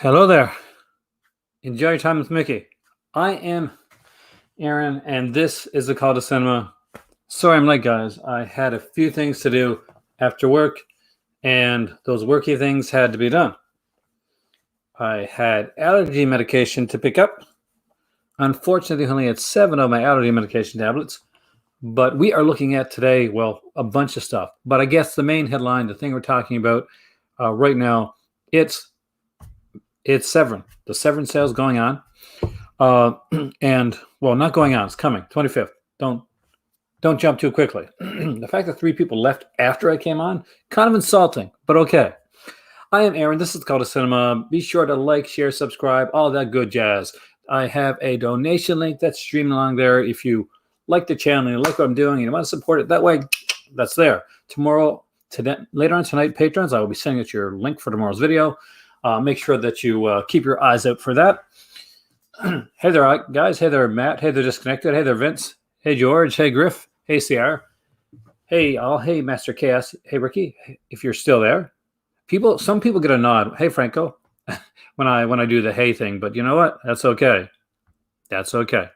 Hello there. Enjoy your time with Mickey. I am Aaron, and this is the Call to Cinema. Sorry I'm late, guys. I had a few things to do after work, and those worky things had to be done. I had allergy medication to pick up. Unfortunately, I only had 7 of my allergy medication tablets, but we are looking at today, well, a bunch of stuff. But I guess the main headline, the thing we're talking about right now, it's Severin. The Severin sale's going on. And, well, not going on. It's coming. 25th. Don't jump too quickly. The fact that 3 people left after I came on, kind of insulting, but okay. I am Aaron. This is Call to Cinema. Be sure to like, share, subscribe, all that good jazz. I have a donation link that's streaming along there. If you like the channel and you like what I'm doing and you want to support it that way, that's there. Later on tonight, patrons, I will be sending out your link for tomorrow's video. Make sure that you keep your eyes out for that. Hey there, guys. Hey there, Matt. Hey there, Disconnected. Hey there, Vince. Hey, George. Hey, Griff. Hey, CR. Hey, all. Hey, Master Chaos. Hey, Ricky. If you're still there. Some people get a nod. Hey, Franco. when I do the hey thing, but you know what? That's okay. That's okay.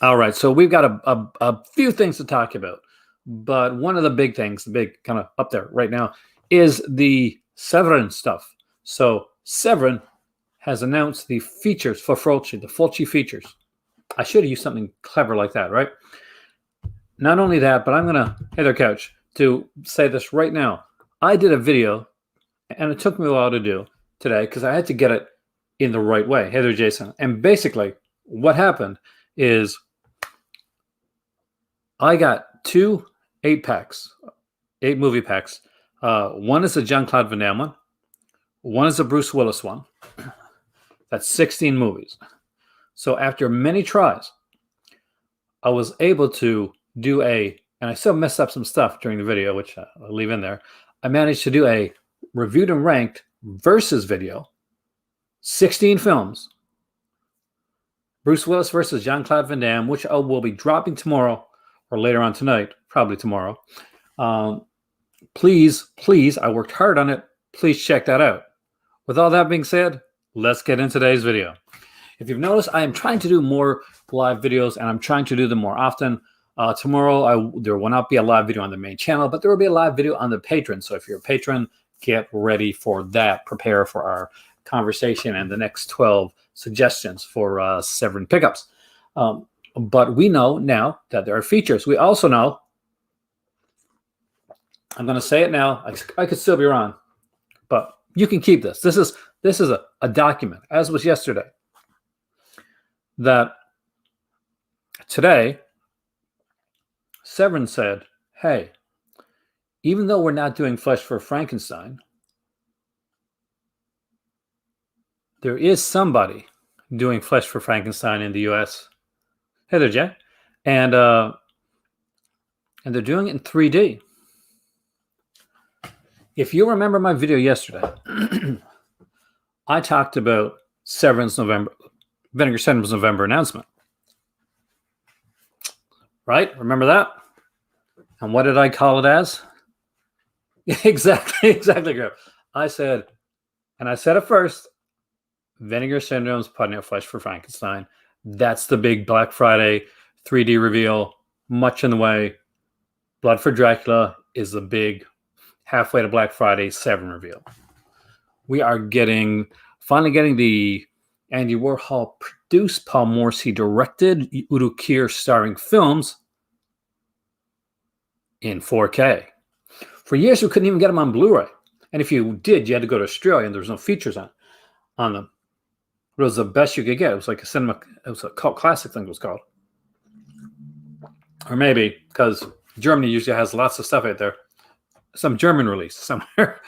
All right. So we've got a few things to talk about, but one of the big things, the big kind of up there right now, is the Severin stuff. So Severin has announced the features for Fulci, the Fulci features. I should have used something clever like that, right? Not only that, but I'm going to, hey there, Couch, to say this right now. I did a video, and it took me a while to do today because I had to get it in the right way. Hey there, Jason. And basically, what happened is I got 2 8-packs, 8 movie packs. One is a Jean-Claude Van Damme one. One is a Bruce Willis one. That's 16 movies. So after many tries, I was able to do and I still messed up some stuff during the video, which I'll leave in there. I managed to do a reviewed and ranked versus video, 16 films. Bruce Willis versus Jean-Claude Van Damme, which I will be dropping tomorrow or later on tonight, probably tomorrow. Please, I worked hard on it. Please check that out. With all that being said, let's get into today's video. If you've noticed, I am trying to do more live videos, and I'm trying to do them more often. Tomorrow, there will not be a live video on the main channel, but there will be a live video on the Patreon. So if you're a patron, get ready for that. Prepare for our conversation and the next 12 suggestions for Severin pickups. But we know now that there are features. We also know, I'm going to say it now. I could still be wrong, but you can keep this. This is a document, as was yesterday, that today Severin said, hey, even though we're not doing Flesh for Frankenstein, there is somebody doing Flesh for Frankenstein in the U.S. Hey there, Jay. And they're doing it in 3D. If you remember my video yesterday, I talked about Vinegar Syndrome's November announcement. Right? Remember that? And what did I call it as? Exactly, Griff. I said it first, Vinegar Syndrome's putting out Flesh for Frankenstein. That's the big Black Friday 3D reveal, much in the way. Blood for Dracula is the big halfway to Black Friday 7 reveal. We are finally getting the Andy Warhol produced, Paul Morrissey directed, Udo Kier starring films in 4K. For years, we couldn't even get them on Blu-ray. And if you did, you had to go to Australia and there was no features on them. It was the best you could get. It was like it was a cult classic thing it was called. Or maybe, because Germany usually has lots of stuff out there. Some German release somewhere.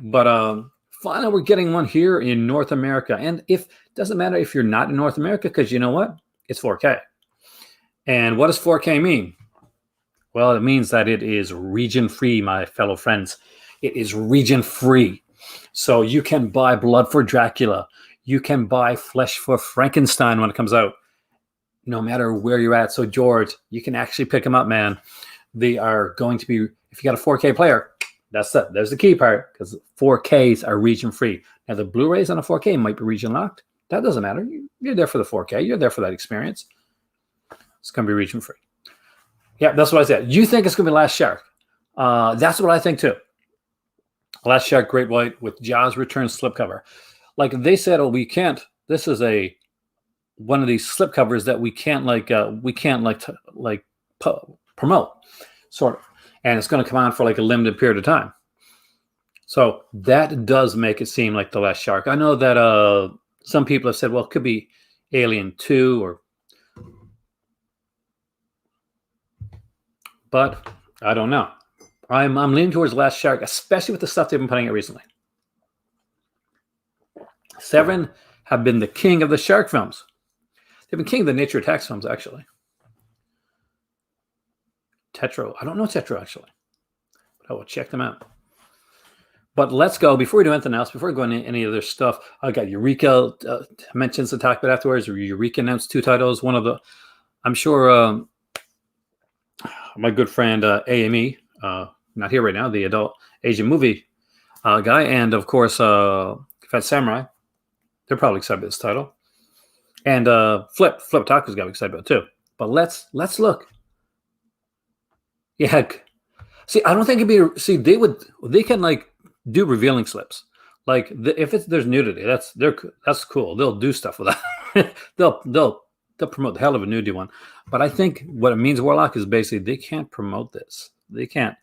But finally, we're getting one here in North America. And it doesn't matter if you're not in North America, because you know what? It's 4K. And what does 4K mean? Well, it means that it is region-free, my fellow friends. It is region-free. So you can buy Blood for Dracula. You can buy Flesh for Frankenstein when it comes out, no matter where you're at. So, George, you can actually pick them up, man. They are going to be, if you got a 4K player, There's the key part, because 4Ks are region free. Now the Blu-rays on a 4K might be region locked. That doesn't matter. You're there for the 4K. You're there for that experience. It's going to be region free. Yeah, that's what I said. You think it's going to be Last Shark? That's what I think too. Last Shark, Great White with Jaws Return slipcover. Like they said, oh, we can't. This is one of these slipcovers that we can't promote, sort of, and it's going to come on for like a limited period of time. So that does make it seem like The Last Shark. I know that some people have said, well, it could be Alien 2 but I don't know. I'm leaning towards Last Shark, especially with the stuff they've been putting out recently. Severin have been the king of the shark films. They've been king of the nature attacks films, actually. Tetro. I don't know Tetro, actually. But I will check them out. But let's go. Before we do anything else, before we go into any other stuff, I got Eureka mentions to talk about afterwards. Eureka announced 2 titles. One of the, I'm sure my good friend AME, not here right now, the adult Asian movie guy, and of course Fat Samurai, they're probably excited about this title. And Flip Taco's got excited about it too. But let's look. Yeah. See, I don't think it'd be. See, they can like do revealing slips. Like if there's nudity, that's cool. They'll do stuff with that. they'll promote the hell of a nudity one. But I think what it means, Warlock, is basically they can't promote this. They can't.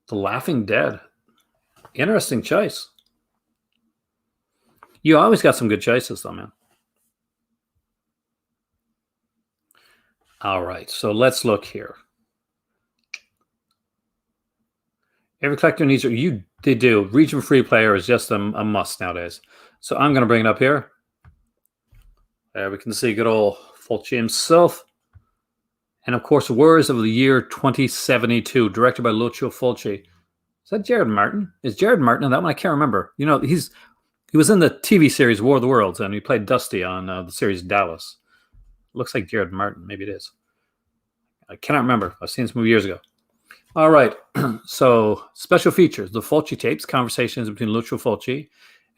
The Laughing Dead. Interesting choice. You always got some good choices, though, man. All right, so let's look here. Every collector needs they do. Region free player is just a must nowadays. So I'm going to bring it up here. There we can see good old Fulci himself. And of course, Words of the Year 2072, directed by Lucio Fulci. Is that Jared Martin? Is Jared Martin in that one? I can't remember. You know, he was in the TV series War of the Worlds, and he played Dusty on the series Dallas. Looks like Jared Martin. Maybe it is. I cannot remember. I've seen this movie years ago. All right. So, special features. The Fulci tapes, conversations between Lucio Fulci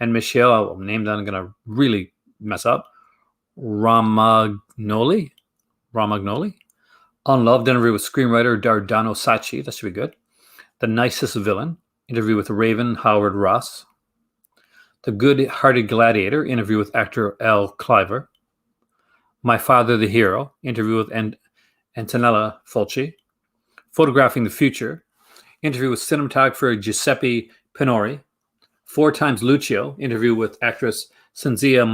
and Michelle, a name that I'm going to really mess up, Romagnoli. Unloved, interview with screenwriter Dardano Sacchi. That should be good. The Nicest Villain, interview with Raven Howard Ross. The Good-Hearted Gladiator, interview with actor Al Cliver. My Father the Hero, interview with Antonella Fulci. Photographing the Future, interview with cinematographer Giuseppe Pinori. 4 Times Lucio, interview with actress Cynthia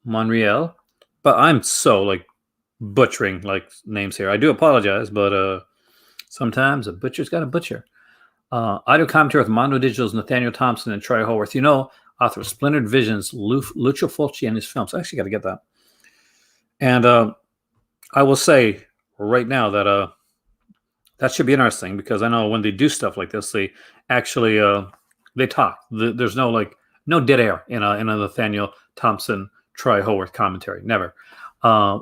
Monreal. But I'm so like butchering like names here. I do apologize, but sometimes a butcher's got a butcher. Audio commentary with Mondo Digital's Nathaniel Thompson and Troy Haworth. You know, author of Splintered Visions, Lucio Fulci and his films. I actually got to get that. And I will say right now that that should be interesting, because I know when they do stuff like this, they actually they talk. There's no dead air in a Nathaniel Thompson, Troy Haworth commentary. Never.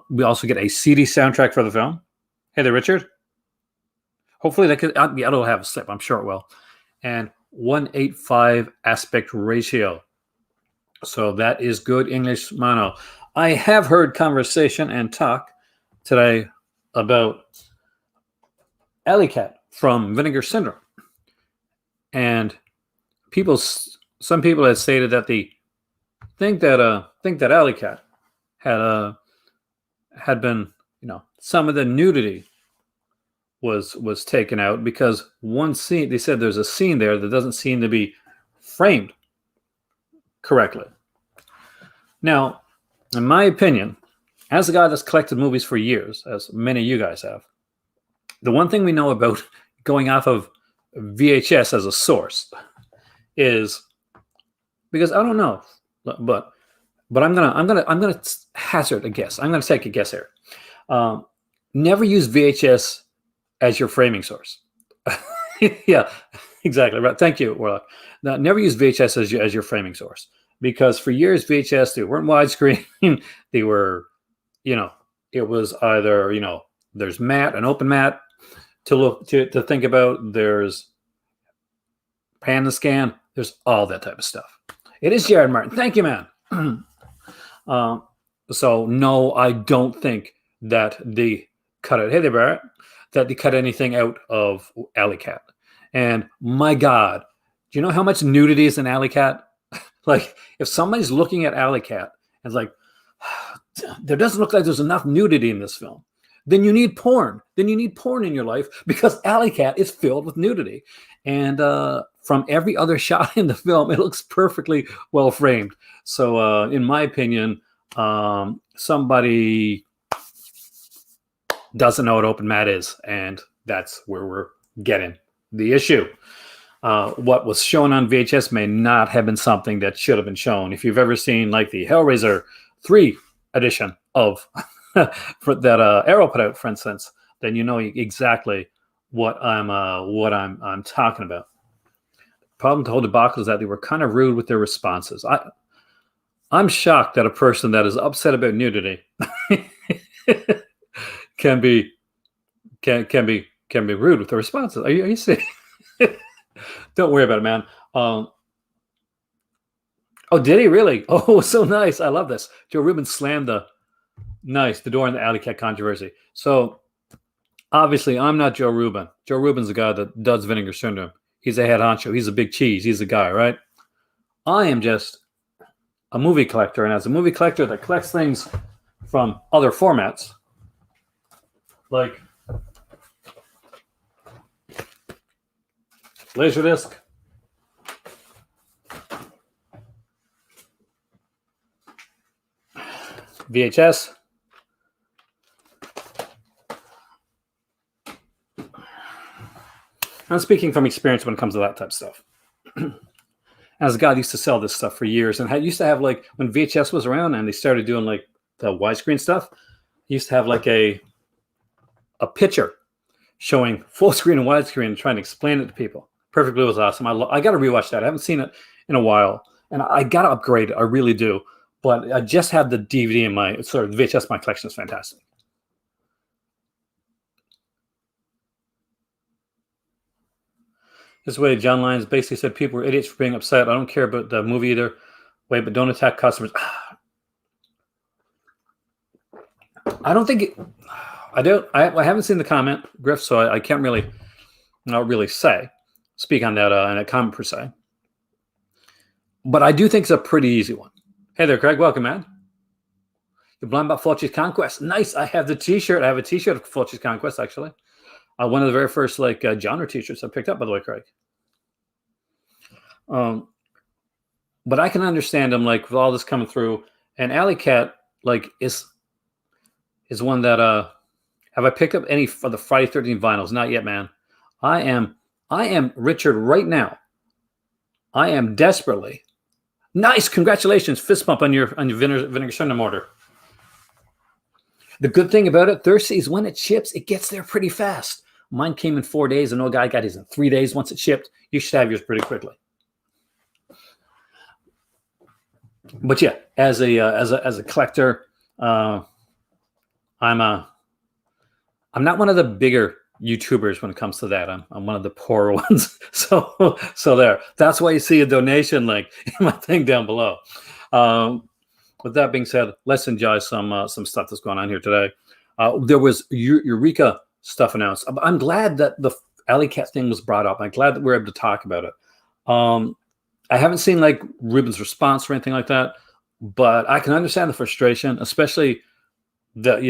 We also get a CD soundtrack for the film. Hey there, Richard. Hopefully it'll have a slip. I'm sure it will. And 1:85 aspect ratio. So that is good English mono. I have heard conversation and talk today about Alley Cat from Vinegar Syndrome. And some people have stated that they think that Alley Cat had been, some of the nudity was taken out, because one scene, they said there's a scene there that doesn't seem to be framed correctly. Now, in my opinion, as a guy that's collected movies for years, as many of you guys have, the one thing we know about going off of VHS as a source is, because I don't know, but I'm gonna hazard a guess. I'm gonna take a guess here. Never use VHS as your framing source. Yeah, exactly right. Thank you, Warlock. Now, never use VHS as your framing source, because for years VHS, they weren't widescreen. They were, it was either there's matte, an open matte. to think about. There's pan and scan. There's all that type of stuff. It is Jared Martin. Thank you, man. So no, I don't think that they cut it. Hey there, Barrett. That they cut anything out of Alley Cat. And my God, do you know how much nudity is in Alley Cat? Like, if somebody's looking at Alley Cat and is like, there doesn't look like there's enough nudity in this film, then you need porn. Then you need porn in your life, because Alley Cat is filled with nudity. And from every other shot in the film, it looks perfectly well framed. So in my opinion, somebody doesn't know what open mat is, and that's where we're getting the issue. What was shown on VHS may not have been something that should have been shown. If you've ever seen like the Hellraiser 3 edition of that Arrow put out, for instance, then you know exactly what I'm talking about. The problem with the whole debacle is that they were kind of rude with their responses. I'm shocked that a person that is upset about nudity can be rude with the responses. Are you serious? Don't worry about it, man. Oh, did he really? Oh, so nice. I love this. Joe Rubin slammed the door in the Alley Cat controversy. So obviously, I'm not Joe Rubin. Joe Rubin's the guy that does Vinegar Syndrome. He's a head honcho. He's a big cheese. He's a guy, right? I am just a movie collector, and as a movie collector that collects things from other formats, like Laserdisc, VHS, I'm speaking from experience when it comes to that type of stuff. As a guy used to sell this stuff for years, and I used to have, like, when VHS was around and they started doing like the widescreen stuff, I used to have like a picture showing full screen and widescreen and trying to explain it to people. Perfect Blue was awesome. I got to rewatch that. I haven't seen it in a while, and I got to upgrade it. I really do. But I just have the DVD in my VHS. My collection is fantastic. This way, John Lyons basically said people were idiots for being upset. I don't care about the movie either way, but don't attack customers. I don't think it. I haven't seen the comment, Griff, so I can't really, not really speak on that in a comment per se. But I do think it's a pretty easy one. Hey there, Craig. Welcome, man. You're blind about Fulci's Conquest. Nice. I have the T-shirt. I have a T-shirt of Fulci's Conquest, actually. One of the very first genre T-shirts I picked up, by the way, Craig. But I can understand them, like, with all this coming through. And Alley Cat, like, is one that have I picked up any for the Friday 13 vinyls? Not yet, man. I am Richard right now. I am desperately. Nice, congratulations, fist bump on your Vinegar Syndrome order. The good thing about it, Thursday, is when it ships, it gets there pretty fast. Mine came in 4 days, and no guy got his in 3 days. Once it shipped, you should have yours pretty quickly. But yeah, as a collector, I'm not one of the bigger YouTubers when it comes to that. I'm one of the poorer ones. So there. That's why you see a donation link in my thing down below. With that being said, let's enjoy some stuff that's going on here today. There was Eureka stuff announced. I'm glad that the Alley Cat thing was brought up. I'm glad that we're able to talk about it. I haven't seen like Ruben's response or anything like that, but I can understand the frustration, especially that,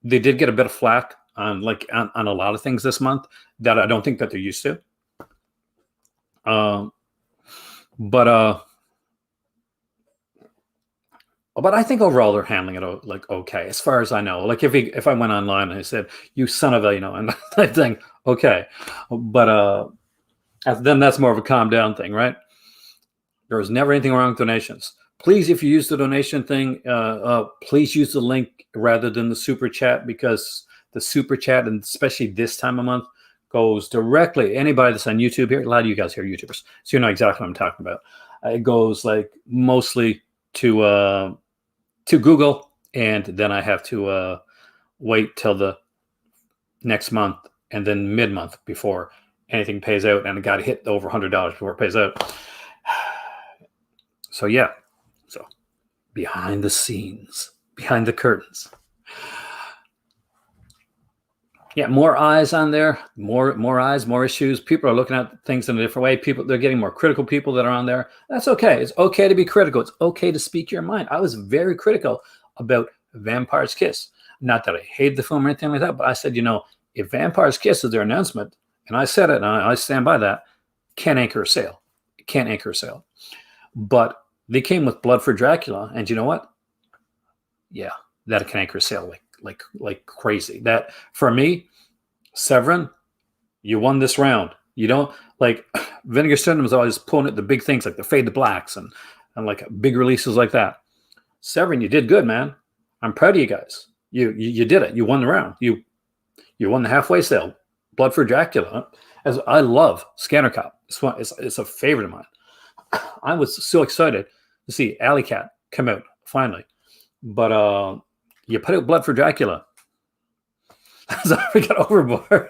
they did get a bit of flack on a lot of things this month that I don't think that they're used to. But I think overall they're handling it like okay, as far as I know. Like if I went online and I said, "You son of a," and I think okay, but then that's more of a calm down thing, right? There was never anything wrong with donations. Please, if you use the donation thing, please use the link rather than the super chat, because the super chat, and especially this time of month, goes directly. Anybody that's on YouTube here, a lot of you guys here are YouTubers, so you know exactly what I'm talking about. It goes like mostly to Google, and then I have to wait till the next month and then mid-month before anything pays out, and it got hit over $100 before it pays out. So yeah, so behind the scenes, behind the curtains. Yeah, more eyes on there, more eyes, more issues. People are looking at things in a different way. They're getting more critical people that are on there. That's okay. It's okay to be critical. It's okay to speak your mind. I was very critical about Vampire's Kiss. Not that I hate the film or anything like that, but I said, if Vampire's Kiss is their announcement, and I said it, and I stand by that, can't anchor a sale. It can't anchor a sale. But they came with Blood for Dracula, and you know what? Yeah, that can anchor a sale like crazy. That, for me, Severin, you won this round. You don't, like, Vinegar Syndrome was always pulling at the big things like the Fade to Blacks and like big releases like that. Severin, you did good, man. I'm proud of you guys. You did it. You won the round. You won the halfway sale. Blood for Dracula. As I love Scanner Cop. It's a favorite of mine. I was so excited to see Alley Cat come out finally. But you put out Blood for Dracula. We got overboard.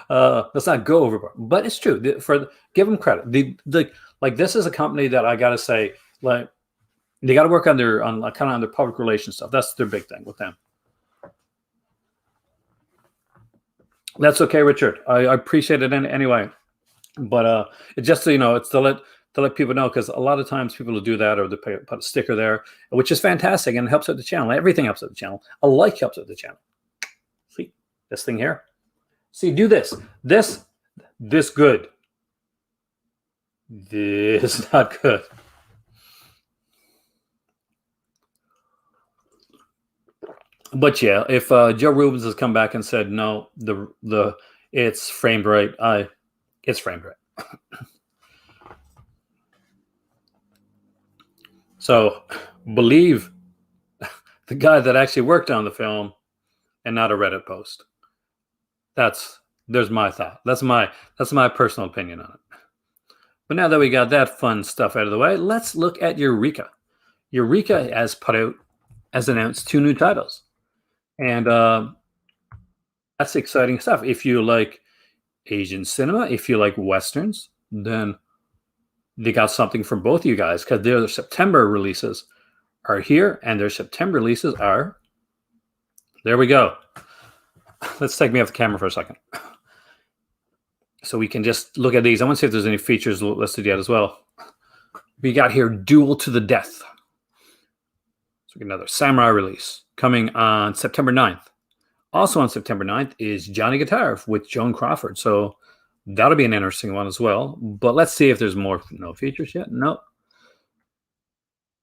Let's not go overboard, but it's true. Give them credit. This is a company that I gotta say, like, they got to work on their public relations stuff. That's their big thing with them. That's okay, Richard. I appreciate it anyway, but it's just so you know, it's to let people know, because a lot of times people will do that, or they put a sticker there, which is fantastic and it helps out the channel. Everything helps out the channel. A like helps out the channel. See this thing here? See, do this good. This not good. But yeah, if Joe Rubens has come back and said no, it's framed right, it's framed right. So believe the guy that actually worked on the film, and not a Reddit post. There's my thought. That's my personal opinion on it. But now that we got that fun stuff out of the way, let's look at Eureka. Eureka has announced 2 new titles. And that's exciting stuff. If you like Asian cinema, if you like Westerns, then they got something for both of you guys, because their September releases are here, and their September releases are, there we go. Let's take me off the camera for a second, so we can just look at these. I want to see if there's any features listed yet as well. We got here Duel to the Death. So we get another samurai release coming on September 9th. Also on September 9th is Johnny Guitar with Joan Crawford. So that'll be an interesting one as well. But let's see if there's more. No features yet? No.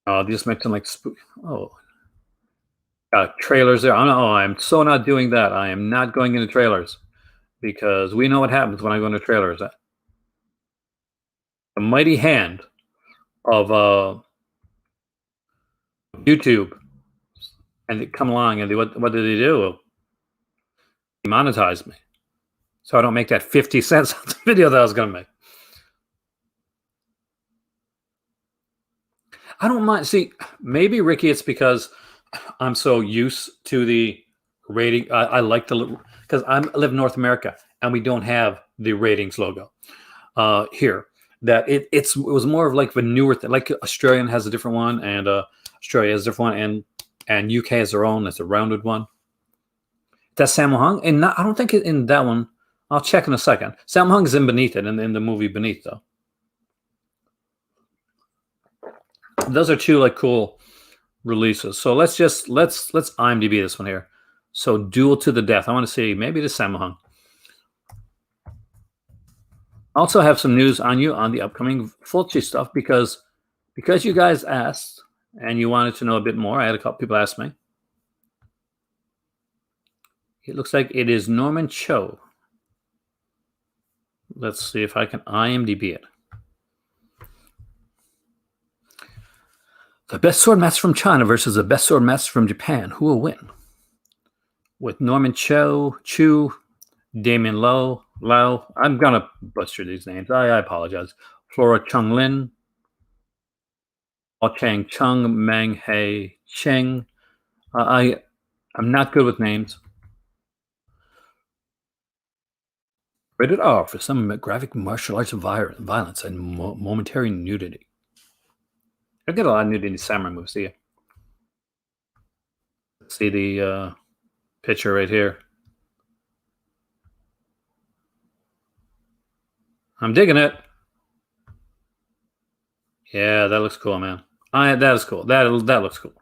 They just mentioned like trailers there. I'm so not doing that. I am not going into trailers, because we know what happens when I go into trailers. The mighty hand of YouTube, and they come along and what did they do? They monetized me, so I don't make that 50 cents on the video that I was going to make. I don't mind. See, maybe, Ricky, it's because I'm so used to the rating. I like because I live in North America, and we don't have the ratings logo here. That it was more of like the newer thing. Like Australian has a different one, and Australia has a different one, and UK has their own. It's a rounded one. That's Sammo Hung, and I don't think in that one. I'll check in a second. Sammo Hung is in Beneath It, in the movie Beneath, though. Those are 2 like cool releases. So let's IMDb this one here. So Duel to the Death. I want to see maybe the Sammo Hung. Also have some news on the upcoming Fulci stuff, because you guys asked and you wanted to know a bit more. I had a couple people ask me. It looks like it is Norman Cho. Let's see if I can IMDb it. The best sword master from China versus the best sword master from Japan. Who will win? With Norman Chu, Damien Lau. I'm going to butcher these names. I apologize. Flora Chung Lin, Chang Chung, Meng Hei Cheng. I'm not good with names. Rated R for some graphic martial arts violence and momentary nudity. I get a lot of nudity in samurai movies. See the picture right here. I'm digging it. Yeah, that looks cool, man. That is cool. That looks cool.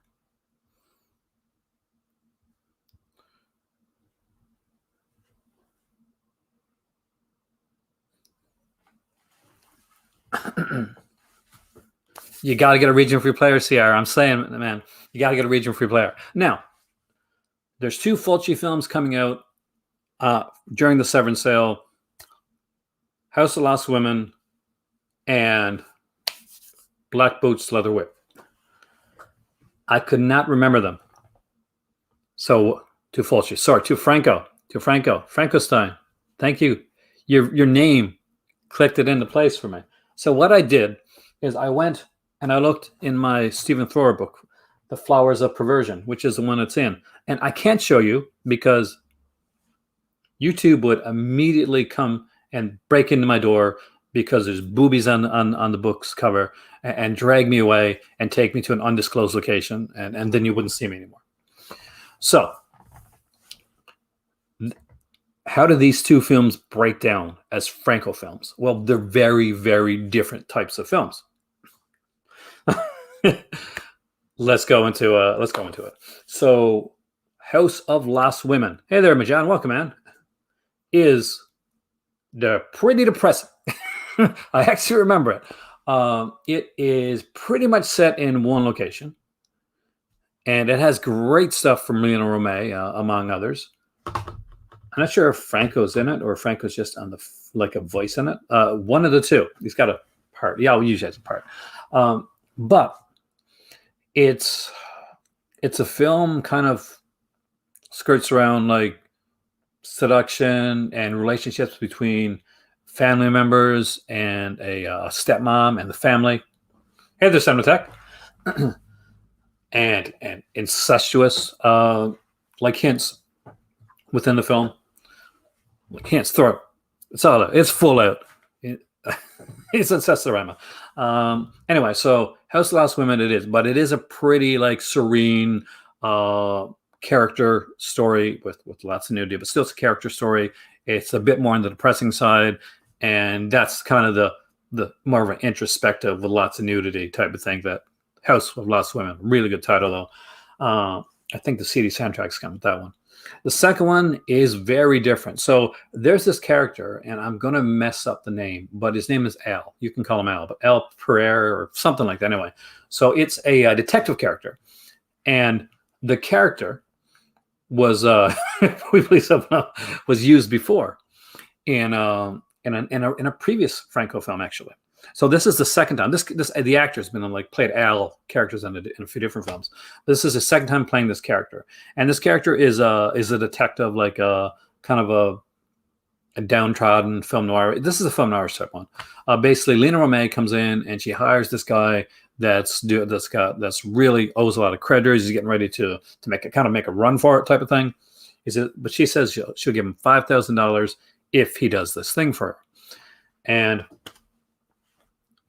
You got to get a region free player, CR. I'm saying, man, you got to get a region free player. Now, there's 2 Fulci films coming out during the Severin sale: House of Lost Women and Black Boots, Leather Whip. I could not remember them. So to Fulci, sorry, to Frankenstein. Thank you. Your name clicked it into place for me. So what I did is I went and I looked in my Stephen Thrower book, The Flowers of Perversion, which is the one it's in. And I can't show you because YouTube would immediately come and break into my door because there's boobies on the book's cover and drag me away and take me to an undisclosed location, and then you wouldn't see me anymore. So how do these 2 films break down as Franco films? Well, they're very, very different types of films. Let's go into it. So, House of Lost Women. Hey there, Majan. Welcome, man. They're pretty depressing. I actually remember it. It is pretty much set in one location, and it has great stuff from Lionel Romay, among others. I'm not sure if Franco's in it or if Franco's just on like a voice in it. One of the 2. He's got a part. Yeah, we usually has a part. But it's a film kind of skirts around like seduction and relationships between family members and a stepmom and the family. Hey there, Semitech. and incestuous like hints within the film. Like hints, throw it. It's all out. It's full out. It's incestorama. Anyway, so House of Lost Women it is, but it is a pretty like serene character story with lots of nudity, but still it's a character story. It's a bit more on the depressing side, and that's kind of the more of an introspective with lots of nudity type of thing. That House of Lost Women, really good title though. I think the CD soundtrack's coming with that one. The second one is very different. So there's this character, and I'm going to mess up the name, but his name is Al. You can call him Al, but Al Pereira or something like that. Anyway, so it's a detective character, and the character was we believe somehow was used before in a previous Franco film, actually. So this is the second time. This the actor's been like played Al characters in a few different films. This is his second time playing this character, and this character is a detective, like a kind of a downtrodden film noir. This is a film noir type one. Basically, Lena Romay comes in and she hires this guy that's really owes a lot of creditors. He's getting ready to make a run for it type of thing. But she says she'll give him $5,000 if he does this thing for her, and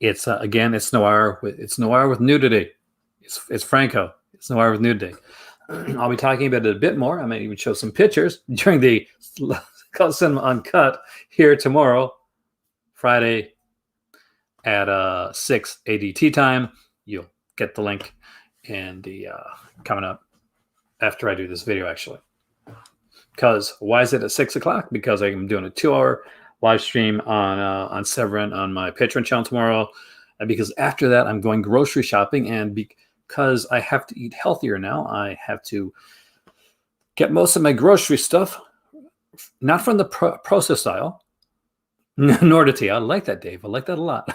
it's again, it's noir with nudity. It's Franco. It's noir with nudity. I'll be talking about it a bit more. I may even show some pictures during the Cinema Uncut here tomorrow, Friday at 6 ADT time. You'll get the link and the coming up after I do this video, actually. Because why is it at 6 o'clock? Because I'm doing a 2-hour live stream on Severin on my Patreon channel tomorrow, and because after that I'm going grocery shopping, and because I have to eat healthier now, I have to get most of my grocery stuff not from the processed aisle, nor the tea. I like that, Dave. I like that a lot,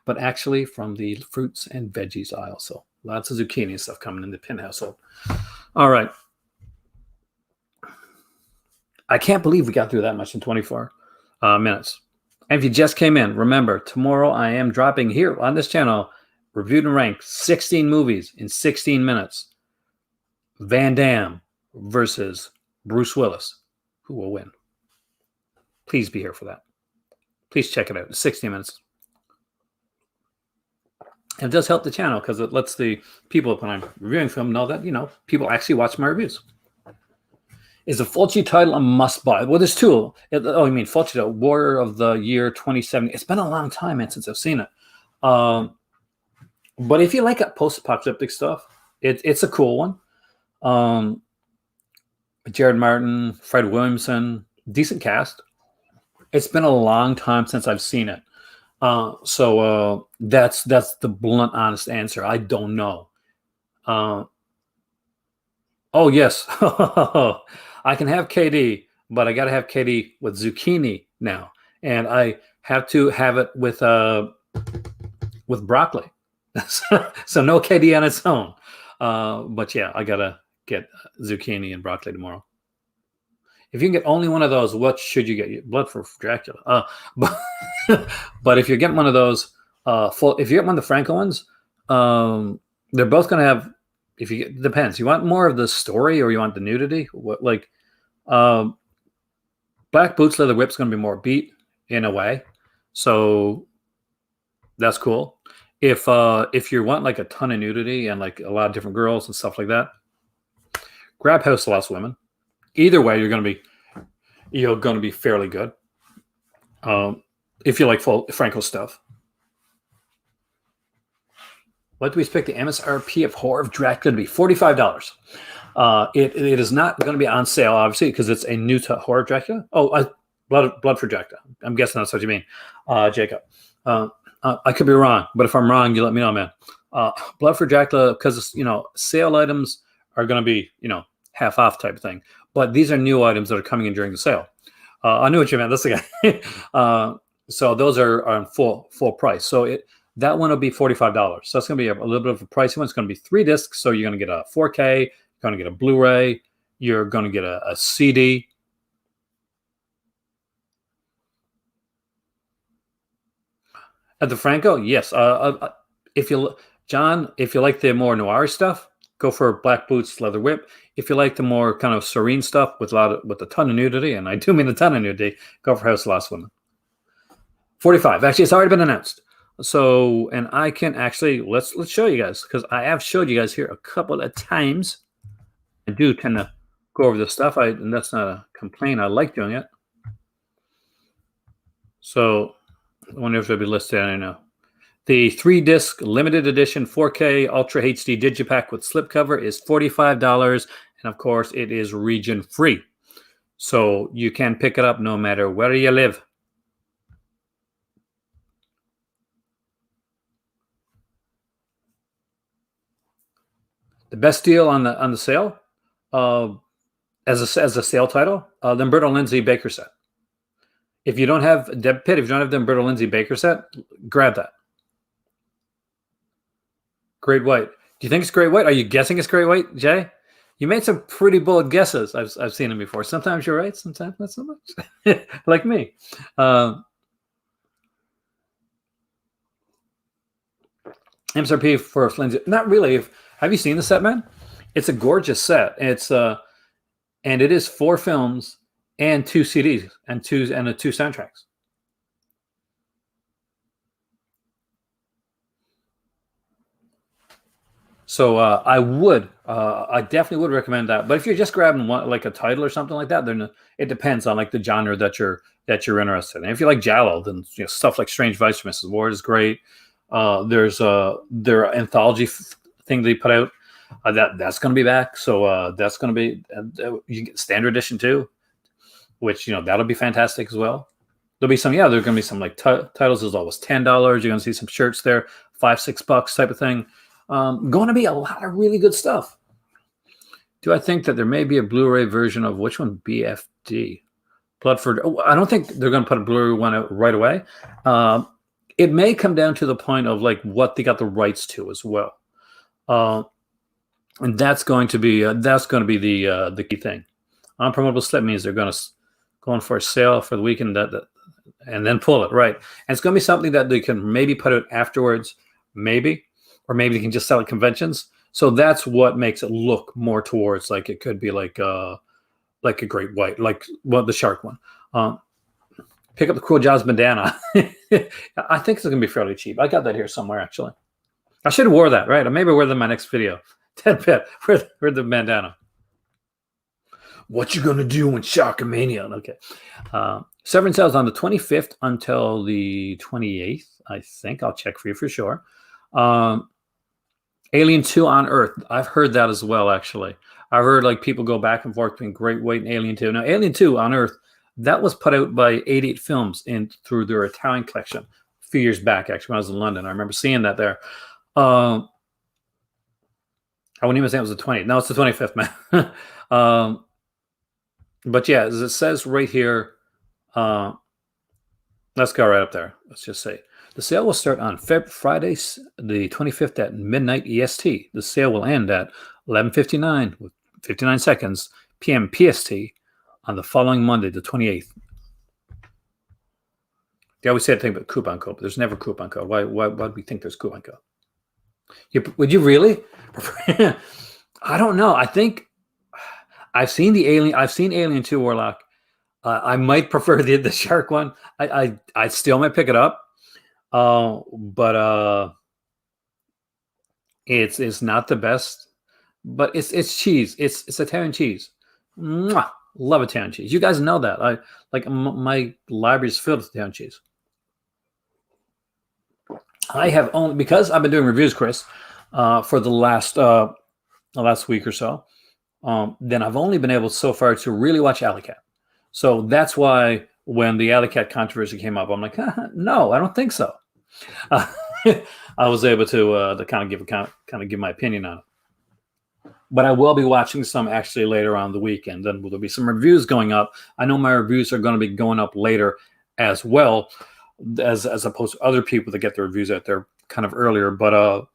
but actually from the fruits and veggies aisle. So lots of zucchini and stuff coming in the Pin household. All right. I can't believe we got through that much in 24 minutes. And if you just came in, remember, tomorrow I am dropping here on this channel, reviewed and ranked 16 movies in 16 minutes. Van Damme versus Bruce Willis. Who will win? Please be here for that. Please check it out. It's 60 minutes. And it does help the channel because it lets the people, when I'm reviewing film, know that, people actually watch my reviews. Is a Fulci title a must-buy? Well, there's two. Oh, you mean Fulci title, Warrior of the Year 2070. It's been a long time, man, since I've seen it. But if you like post-apocalyptic stuff, it's a cool one. Jared Martin, Fred Williamson, decent cast. It's been a long time since I've seen it. So that's the blunt, honest answer. I don't know. Oh, yes. I can have KD, but I got to have KD with zucchini now. And I have to have it with broccoli. So no KD on its own. But yeah, I got to get zucchini and broccoli tomorrow. If you can get only one of those, what should you get? Blood for Dracula. But if you're getting one of those, if you get one of the Franco ones, they're both going to have, depends. You want more of the story or you want the nudity? Black Boots Leather Whip's going to be more beat in a way. So that's cool. If you want like a ton of nudity and like a lot of different girls and stuff like that, grab House of Lost Women. Either way, you're going to be fairly good. If you like full Franco stuff. What do we expect the MSRP of Horror of Dracula to be? $45. It is not going to be on sale, obviously, because it's a new to Horror of Dracula. Oh, Blood for Dracula. I'm guessing that's what you mean, Jacob. I could be wrong, but if I'm wrong, you let me know, man. Blood for Dracula, because sale items are going to be half off type of thing. But these are new items that are coming in during the sale. I knew what you meant. That's the guy. So those are on full price. So that one will be $45. So it's going to be a little bit of a pricey one. It's going to be 3 discs. So you're going to get a 4K. You're going to get a Blu-ray. You're going to get a CD. At the Franco, yes. If you like the more noir stuff, go for Black Boots Leather Whip. If you like the more kind of serene stuff with a ton of nudity, and I do mean a ton of nudity, go for House of Lost Women. 45. Actually, it's already been announced. So, and I can actually let's show you guys, because I have showed you guys here a couple of times. I do tend to go over this stuff. And that's not a complaint. I like doing it. So I wonder if it'll be listed. I don't know. The 3-disc limited edition 4K Ultra HD Digipack with slipcover is $45. And of course, it is region free. So you can pick it up no matter where you live. The best deal on the sale, as a sale title, the Umberto Lindsay Baker set. If you don't have Deb Pitt, if you don't have the Umberto Lindsay Baker set, grab that. Great White. Do you think it's Great White? Are you guessing it's Great White, Jay? You made some pretty bold guesses. I've seen them before. Sometimes you're right, sometimes not so much. Like me. MSRP for Lindsay. Not really. Have you seen the set, man? It's a gorgeous set. It's and it is 4 films and 2 CDs and 2 soundtracks. So I definitely would recommend that. But if you're just grabbing one, like a title or something like that, then it depends on like the genre that you're interested in. If you like Giallo, then stuff like Strange Vice for Mrs. Ward is great. There's their anthology thing they put out that's going to be back. So that's going to be you get standard edition too, which that'll be fantastic as well. There'll be some there's going to be some like titles as low as $10. You're going to see some shirts there, $5-6 type of thing. Going to be a lot of really good stuff. Do I think that there may be a Blu-ray version of which one? BFD. I don't think they're going to put a Blu-ray one out right away. It may come down to the point of like what they got the rights to as well, and that's going to be the key thing. Unpromotable slip means they're going for a sale for the weekend and then pull it right. And it's going to be something that they can maybe put out afterwards, maybe. Or maybe they can just sell at conventions. So that's what makes it look more towards like it could be like a Great White, like the shark one. Pick up the Cool Jobs bandana. I think it's going to be fairly cheap. I got that here somewhere, actually. I should have wore that, right? Or maybe wear that in my next video. 10 pit. Wear the bandana. What you going to do when Sharkmania? Okay. Severin sells on the 25th until the 28th, I think. I'll check for you for sure. Alien 2 on Earth. I've heard that as well, actually. I've heard like people go back and forth between Great White and Alien 2. Now, Alien 2 on Earth, that was put out by 88 Films through their Italian collection a few years back, actually, when I was in London. I remember seeing that there. I wouldn't even say it was the 20th. No, it's the 25th, man. But yeah, as it says right here, let's go right up there. Let's just say the sale will start on Friday, the 25th at midnight EST. The sale will end at 11:59 with 59 seconds p.m. PST on the following Monday, the 28th. They always say a thing about coupon code, but there's never coupon code. Why do we think there's coupon code? Would you really? I don't know. I think I've seen the Alien. I've seen Alien 2 Warlock. I might prefer the shark one. I still might pick it up, but it's not the best. But it's cheese. It's Italian cheese. Mwah! Love Italian cheese. You guys know that. I like my library is filled with Italian cheese. I have only because I've been doing reviews, Chris, for the last week or so. Then I've only been able so far to really watch Alley Cat. So that's why when the Alley Cat controversy came up, I'm like, no, I don't think so. I was able to kind of give my opinion on it. But I will be watching some actually later on the week, and then there'll be some reviews going up. I know my reviews are going to be going up later as well, as opposed to other people that get their reviews out there kind of earlier. But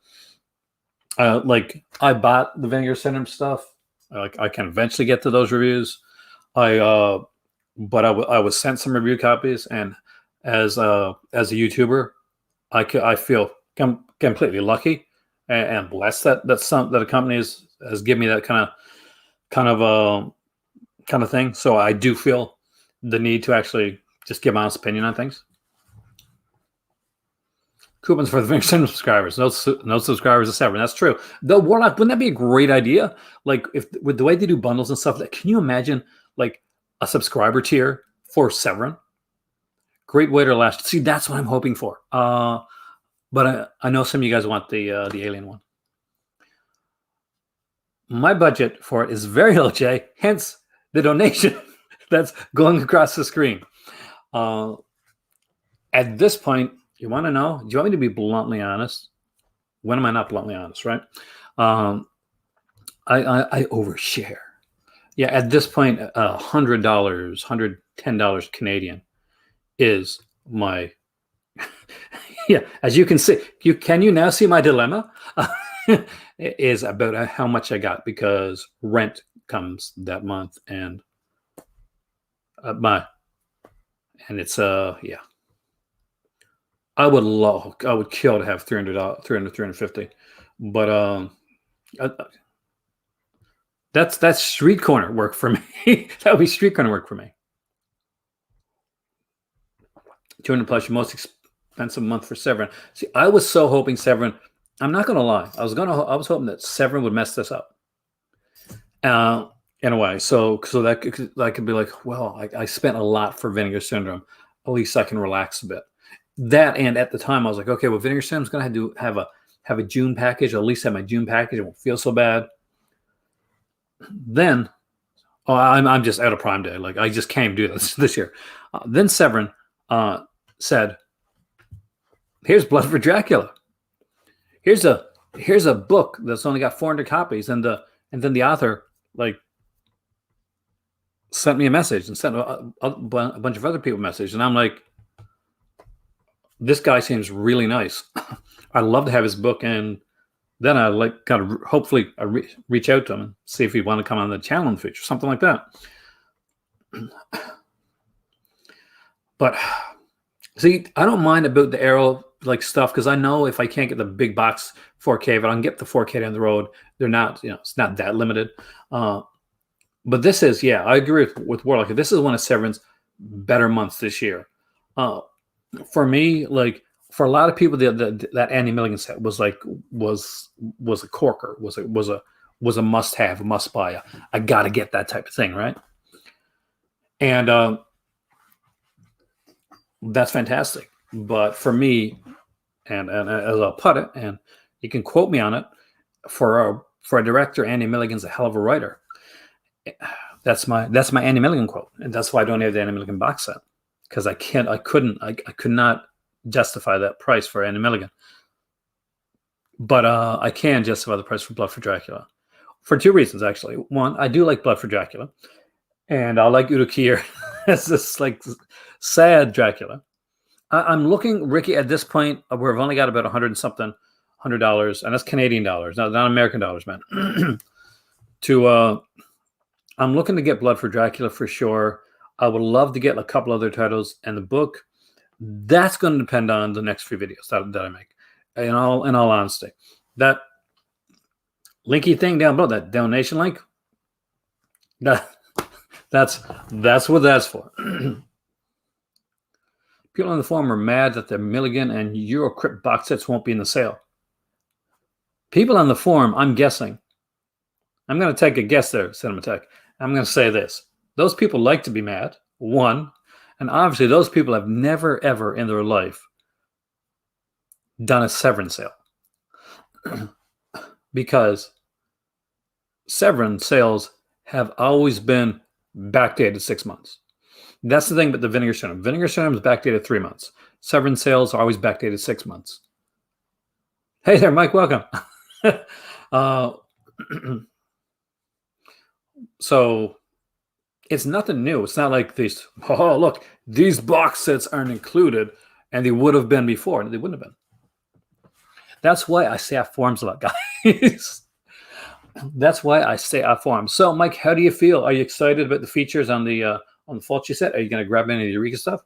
like I bought the Vinegar Syndrome stuff. I can eventually get to those reviews. But I was sent some review copies, and as a YouTuber, I feel completely lucky and blessed that a company has given me that kind of thing. So I do feel the need to actually just give my honest opinion on things. Coupons for the Vinegar Syndrome subscribers. No subscribers to Severin. That's true. Though Warlock, wouldn't that be a great idea? Like if with the way they do bundles and stuff, can you imagine like a subscriber tier for Severin? Great way to last. See, that's what I'm hoping for. But I know some of you guys want the Alien one. My budget for it is very low, Jay. Hence the donation that's going across the screen. At this point, you want to know? Do you want me to be bluntly honest? When am I not bluntly honest, right? I overshare. Yeah, at this point, $100, $110 Canadian is my. Yeah, as you can see, can you now see my dilemma? Is about how much I got because rent comes that month and it's yeah. I would kill to have $350, but that's street corner work for me. That would be street corner work for me. 200 plus your most expensive month for Severin. See, I was so hoping Severin. I'm not gonna lie. I was hoping that Severin would mess this up. In a way, so that could be like, well, I spent a lot for Vinegar Syndrome. At least I can relax a bit. That, and at the time I was like, okay, well, Vinegar Syndrome's gonna have to have a June package. At least have my June package. It won't feel so bad. Then, I'm just out of Prime Day. Like I just can't do this year. Then Severin said, "Here's Blood for Dracula. Here's a book that's only got 400 copies," and then the author like sent me a message and sent a bunch of other people a message, and I'm like, this guy seems really nice. I'd love to have his book, and then I like kind of hopefully reach out to him and see if he'd want to come on the channel in the future, something like that. But see, I don't mind about the Arrow like stuff because I know if I can't get the big box 4K, but I can get the 4K down the road. They're not, it's not that limited. But this is, yeah, I agree with Warlock. This is one of Severin's better months this year. For me, like for a lot of people, that Andy Milligan set was like was a corker, was a must have, a must buy. I got to get that type of thing, right? And that's fantastic. But for me, and as I'll put it, and you can quote me on it, for a director, Andy Milligan's a hell of a writer. That's my Andy Milligan quote, and that's why I don't have the Andy Milligan box set, because I could not justify that price for Andy Milligan. But I can justify the price for Blood for Dracula, for two reasons actually. One, I do like Blood for Dracula, and I like Udo Kier as this like sad Dracula. I'm looking, Ricky, at this point, we've only got about $100 and that's Canadian dollars, not American dollars, man. I'm looking to get Blood for Dracula for sure. I would love to get a couple other titles and the book. That's going to depend on the next few videos that I make. In all honesty, that linky thing down below, that donation link, that's what that's for. People on the forum are mad that the Milligan and Eurocrypt box sets won't be in the sale. People on the forum, I'm guessing. I'm going to take a guess there, Cinematech. I'm going to say this. Those people like to be mad, one. And obviously, those people have never, ever in their life done a Severin sale. Because Severin sales have always been backdated 6 months. That's the thing with the Vinegar Syndrome. Vinegar Syndrome is backdated 3 months. Severin sales are always backdated 6 months. Hey there, Mike. Welcome. So it's nothing new. It's not like these, oh, look, these box sets aren't included, and they would have been before. They wouldn't have been. That's why I stay off forums a lot, guys. That's why I stay off forums. So, Mike, how do you feel? Are you excited about the features on the Fulci set? Are you going to grab any of the Eureka stuff?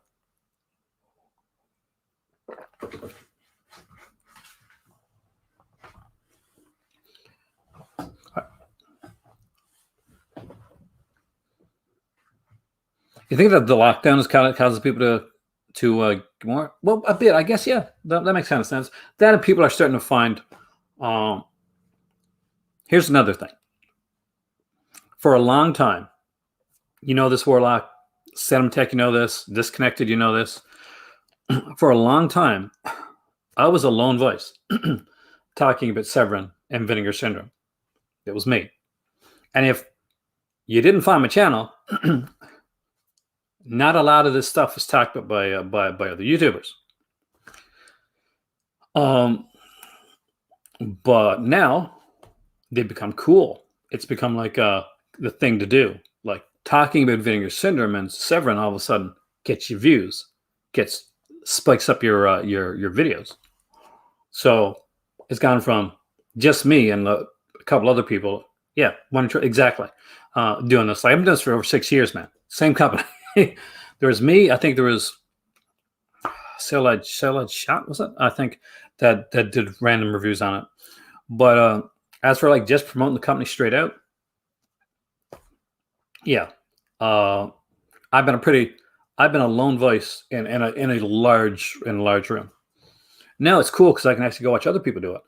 You think that the lockdown is causes people to more? Well, a bit, I guess. Yeah, that makes kind of sense. Then people are starting to find. Here's another thing. For a long time, you know this, Warlock, Cinematech, you know this, Disconnected, you know this. For a long time, I was a lone voice talking about Severin and Vinegar Syndrome. It was me. And if you didn't find my channel, not a lot of this stuff was talked about by other YouTubers. But now they've become cool. It's become like the thing to do. Like talking about Vinegar Syndrome and Severin all of a sudden gets you views, spikes up your videos. So it's gone from just me and a couple other people. Yeah, exactly. Doing this. Like, I've been doing this for over 6 years, man. Same company. There was me. I think there was Salad Shot, was it? I think that did random reviews on it. But as for like just promoting the company straight out, yeah, I've been a lone voice in a large room. Now it's cool because I can actually go watch other people do it.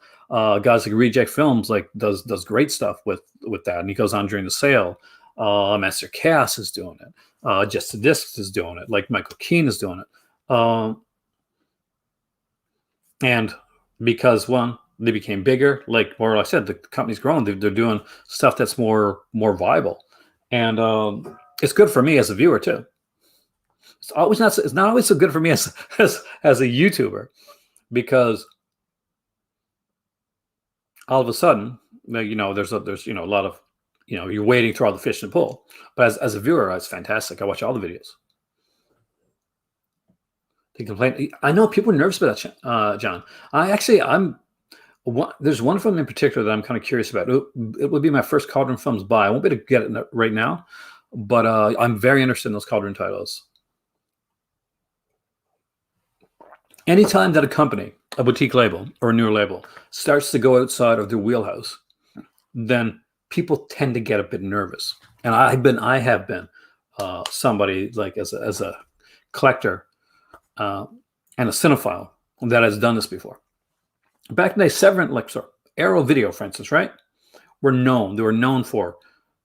Guys like Reject Films does great stuff with that, and he goes on during the sale. Master Cass is doing it. Just the Discs is doing it. Like Michael Keane is doing it. And because one, they became bigger. Like I said, the company's grown. They're doing stuff that's more viable, and it's good for me as a viewer too. It's not always so good for me as a YouTuber, because all of a sudden, there's a lot of, you're wading through all the fish in the pool. But as a viewer, it's fantastic. I watch all the videos. They complain. I know people are nervous about that, John. There's one film in particular that I'm kind of curious about. It would be my first Cauldron Films buy. I won't be able to get it right now, but I'm very interested in those Cauldron titles. Anytime that a company, a boutique label or a newer label, starts to go outside of their wheelhouse, then people tend to get a bit nervous. And I have been somebody, like as a collector, and a cinephile that has done this before. Back in the day, Severin, like Arrow Video, for instance, right? Were known. They were known for.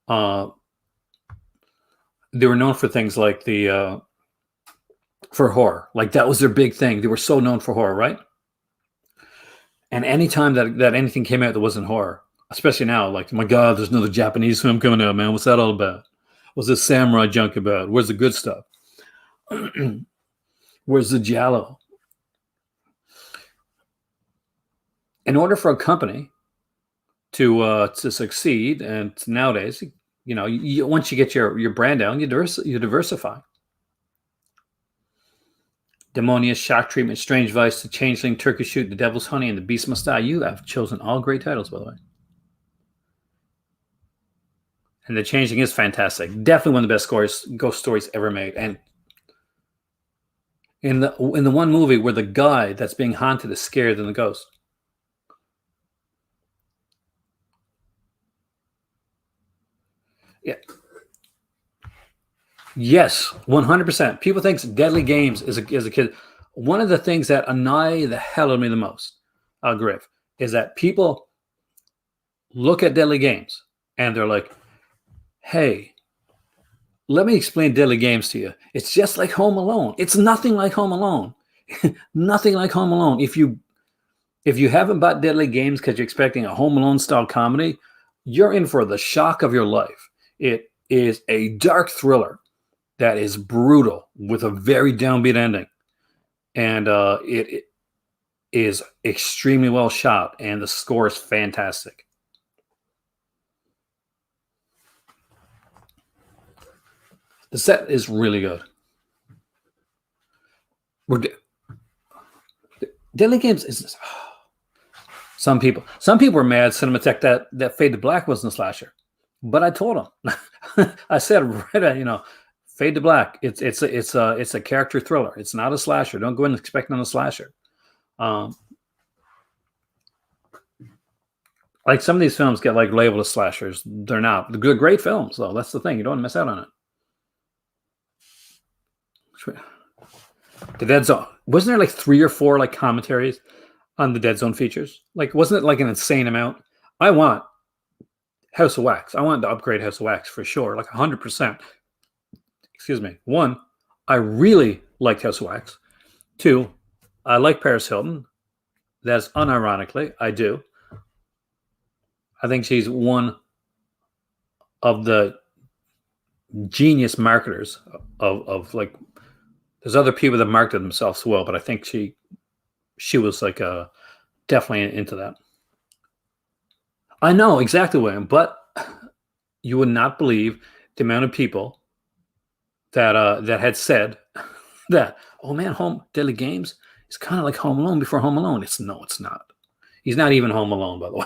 They were known for things like for horror. Like that was their big thing. They were so known for horror, right? And anytime that anything came out that wasn't horror, especially now, like, my God, there's another Japanese film coming out, man. What's that all about? What's this samurai junk about? Where's the good stuff? Where's the giallo? In order for a company to succeed, and nowadays, once you get your brand down, you diversify. Demonius, Shock Treatment, Strange Vice, The Changeling, Turkish Shoot, The Devil's Honey, and The Beast Must Die. You have chosen all great titles, by the way. And The Changeling is fantastic. Definitely one of the best ghost stories ever made. And in the one movie where the guy that's being haunted is scared than the ghost. Yeah. Yes, 100%. People think Deadly Games is a kid. One of the things that annoy the hell out of me the most, Griff, is that people look at Deadly Games and they're like, hey, let me explain Deadly Games to you. It's just like Home Alone. It's nothing like Home Alone. Nothing like Home Alone. If you haven't bought Deadly Games because you're expecting a Home Alone style comedy, you're in for the shock of your life. It is a dark thriller that is brutal with a very downbeat ending. And it is extremely well shot, and the score is fantastic. The set is really good. Deadly Games is... Some people were mad Cinematheque that Fade to Black wasn't a slasher. But I told them. I said, right, Fade to Black. It's a character thriller. It's not a slasher. Don't go in expecting a slasher. Like some of these films get like labeled as slashers. They're not. They're great films, though. That's the thing. You don't want to miss out on it. The Dead Zone. Wasn't there like 3 or 4 like commentaries on the Dead Zone features? Like, wasn't it like an insane amount? I want House of Wax. I wanted to upgrade House of Wax for sure, like 100%. Excuse me. 1, I really liked House of Wax. 2, I like Paris Hilton. That's unironically, I do. I think she's one of the genius marketers of like, there's other people that marketed themselves well, but I think she was like definitely into that. I know exactly what I am, but you would not believe the amount of people that had said that, oh man, Deadly Games is kind of like Home Alone before Home Alone. It's not. He's not even Home Alone, by the way.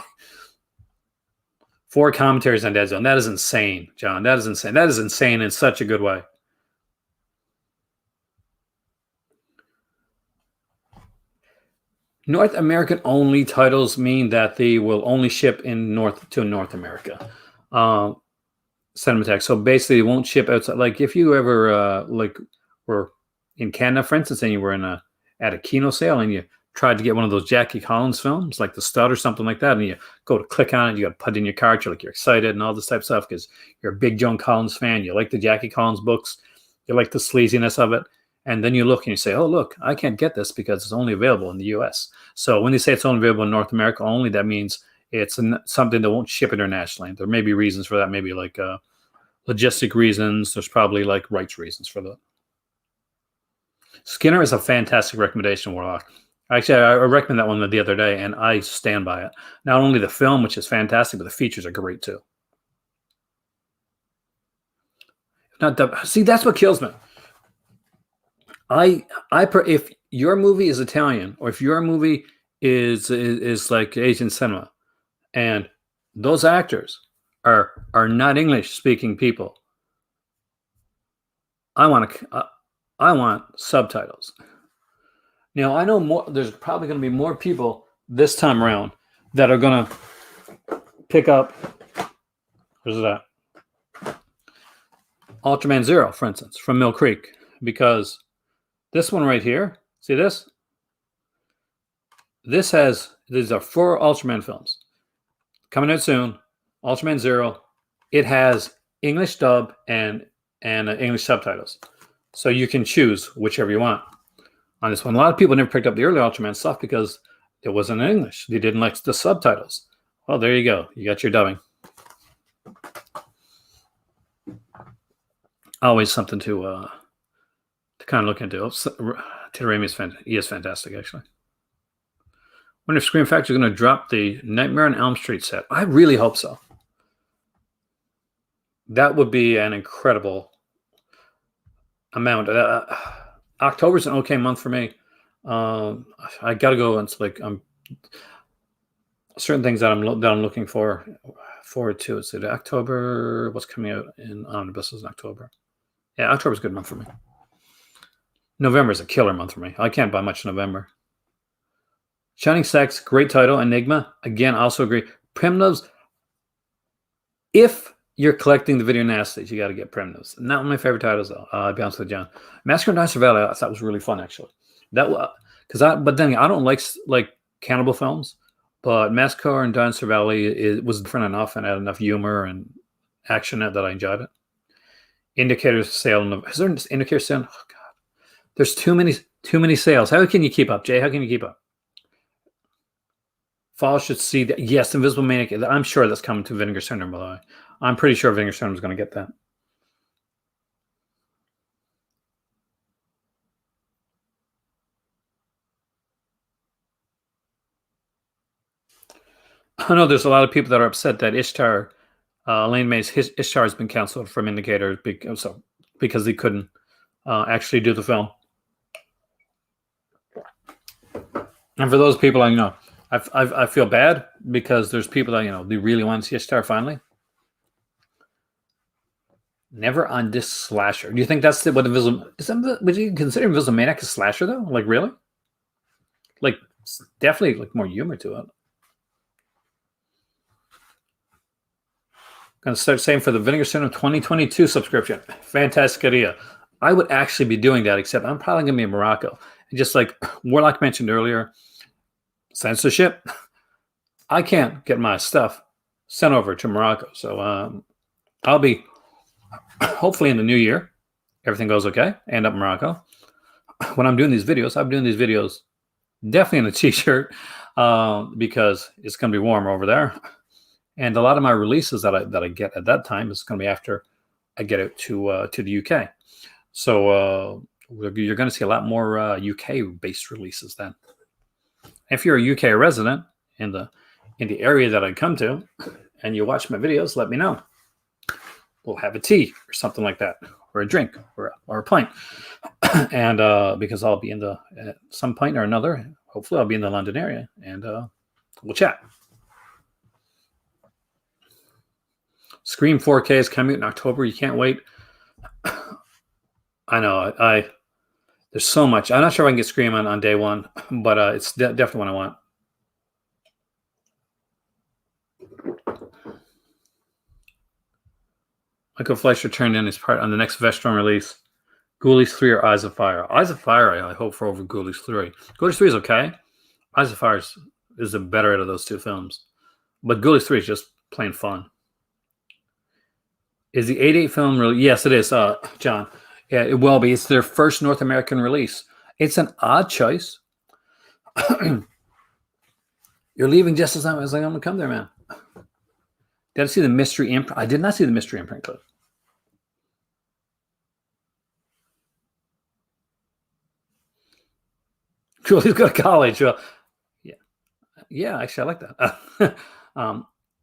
4 commentaries on Dead Zone. That is insane, John. That is insane. That is insane in such a good way. North American only titles mean that they will only ship in North America. Cinematheque. So basically, it won't ship outside. Like if you ever were in Canada, for instance, and you were at a Kino sale and you tried to get one of those Jackie Collins films, like The Stud or something like that, and you go to click on it, you got to put in your card, you're excited and all this type of stuff because you're a big Joan Collins fan, you like the Jackie Collins books, you like the sleaziness of it, and then you look and you say, oh, look, I can't get this because it's only available in the U.S. So when they say it's only available in North America only, that means it's something that won't ship internationally. There may be reasons for that, maybe like logistic reasons. There's probably like rights reasons for that. Skinner is a fantastic recommendation, Warlock. Actually, I recommend that one the other day, and I stand by it. Not only the film, which is fantastic, but the features are great too. See, that's what kills me. If your movie is Italian, or if your movie is like Asian cinema, and those actors are not English speaking people, I want subtitles. Now, I know more. There's probably going to be more people this time around that are going to pick up. Where's that? Ultraman Zero, for instance, from Mill Creek, because This one right here, see this? These are 4 Ultraman films coming out soon. Ultraman Zero. It has English dub and English subtitles, so you can choose whichever you want on this one. A lot of people never picked up the early Ultraman stuff because it wasn't in English. They didn't like the subtitles. Well, there you go. You got your dubbing. Always something to kind of look into. Ted Raimi is fantastic, actually. Wonder if Scream Factory is going to drop the Nightmare on Elm Street set. I really hope so. That would be an incredible amount. October's an okay month for me. I got to go. It's like certain things that I'm looking forward to. It's October. What's coming out in omnibuses in October? Yeah, October's a good month for me. November is a killer month for me. I can't buy much in November. Shining Sex, great title. Enigma, again, also agree. Primrose, if you're collecting the video nasties, you got to get Primrose. Not one of my favorite titles, though. I'll be honest with John. Massacre on Dinosaur Valley, I thought was really fun, actually. But then I don't like cannibal films, but Massacre on Dinosaur Valley was different enough and had enough humor and action in it that I enjoyed it. Indicator sale. Is there an indicator sale? Oh God, there's too many sales. How can you keep up, Jay? How can you keep up? Fall should see that. Yes, Invisible Maniac. I'm sure that's coming to Vinegar Syndrome, by the way. I'm pretty sure Vinegar Syndrome is going to get that. I know there's a lot of people that are upset that Ishtar, Elaine May's Ishtar has been canceled from Indicator because they couldn't actually do the film. And for those people, I feel bad because there's people that they really want to see Ishtar finally. Never on this slasher. Do you think that's what Invisible? Would you consider Invisible Maniac a slasher though? Like really? Like definitely like more humor to it. Going to start saying for the Vinegar Syndrome 2022 subscription. Fantastic idea. I would actually be doing that, except I'm probably going to be in Morocco. And just like Warlock mentioned earlier, censorship. I can't get my stuff sent over to Morocco. So I'll be, hopefully in the new year, everything goes okay, end up in Morocco. When I'm doing these videos, I'm doing these videos definitely in a t-shirt because it's going to be warmer over there. And a lot of my releases that I get at that time is going to be after I get out to the UK. So you're going to see a lot more UK-based releases then. If you're a UK resident in the area that I come to, and you watch my videos, let me know. We'll have a tea or something like that, or a drink, or a pint. And because I'll be at some point or another, hopefully I'll be in the London area, and we'll chat. Scream 4K is coming out in October. You can't wait. I know. There's so much. I'm not sure if I can get Scream on day one, but it's definitely what I want. Michael Fleischer turned in his part on the next Vestron release. Ghoulies 3 or Eyes of Fire? Eyes of Fire, I hope for over Ghoulies 3. Ghoulies 3 is okay. Eyes of Fire is the better out of those two films. But Ghoulies 3 is just plain fun. Is the 8/8 film really? Yes, it is, John. Yeah, it will be. It's their first North American release. It's an odd choice. You're leaving just as I was like, I'm going to come there, man. Did I see the mystery imprint? I did not see the mystery imprint clip. Cool, he's got to college. Well, yeah, actually, I like that.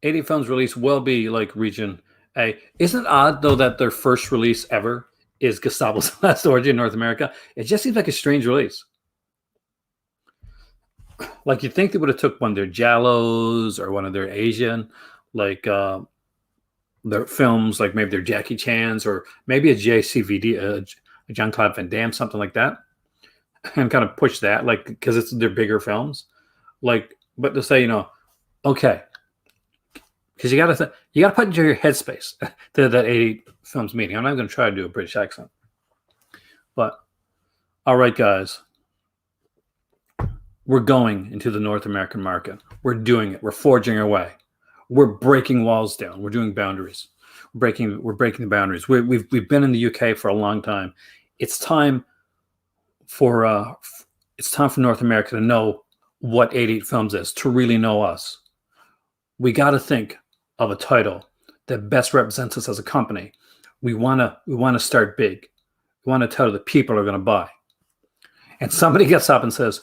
8/8 films release will be like region A. Isn't it odd, though, that their first release ever is Gestapo's Last Orgy in North America? It just seems like a strange release. Like, you'd think they would have took one of their Jallos or one of their Asian, like, their films, like maybe their Jackie Chan's or maybe a JCVD, a Jean-Claude Van Damme, something like that, and kind of push that, like, because it's their bigger films. Like, but to say, okay, because you got to put into your headspace to that 8/8 films meeting. I'm not going to try to do a British accent, but All right, guys. We're going into the North American market. We're doing it. We're forging our way. We're breaking walls down. We're doing boundaries. We're breaking the boundaries. We've been in the UK for a long time. It's time for North America to know what 88 Films is, to really know us. We got to think of a title that best represents us as a company. We want to start big. We want a title that people are going to buy. And somebody gets up and says,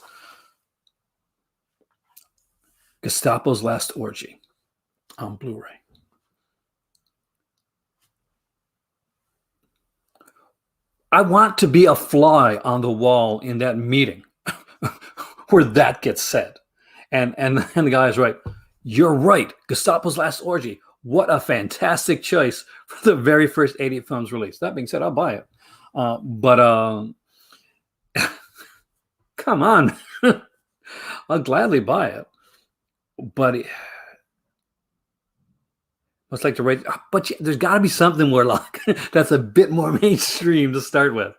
Gestapo's Last Orgy on Blu-ray. I want to be a fly on the wall in that meeting where that gets said. And the guy's right. You're right. Gestapo's Last Orgy. What a fantastic choice for the very first 88 Films release. That being said, I'll buy it. But come on. I'll gladly buy it. But it's like the right. But there's got to be something more like that's a bit more mainstream to start with.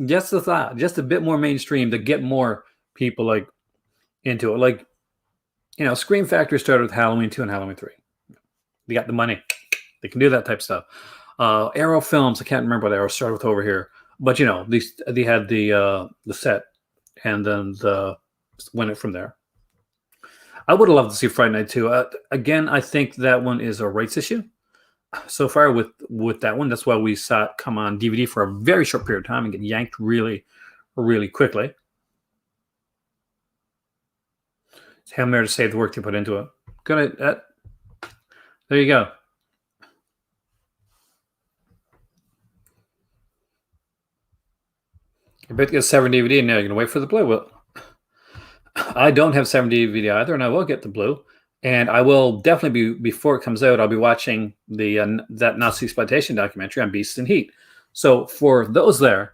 Just a thought, just a bit more mainstream to get more people like into it. Like, Scream Factory started with Halloween 2 and Halloween 3. They got the money. They can do that type of stuff. Arrow Films, I can't remember what Arrow started with over here. But, they had the set and then went it from there. I would have loved to see Friday Night 2. Again, I think that one is a rights issue. So far with that one, that's why we saw it come on DVD for a very short period of time and get yanked really, really quickly. Hail Mary to save the work they put into it. Good. There you go. You bet to get a Severin DVD now. You're going to wait for the blue. Well, I don't have Severin DVD either, and I will get the blue. And I will definitely before it comes out, I'll be watching that Nazi exploitation documentary on Beast and Heat. So for those there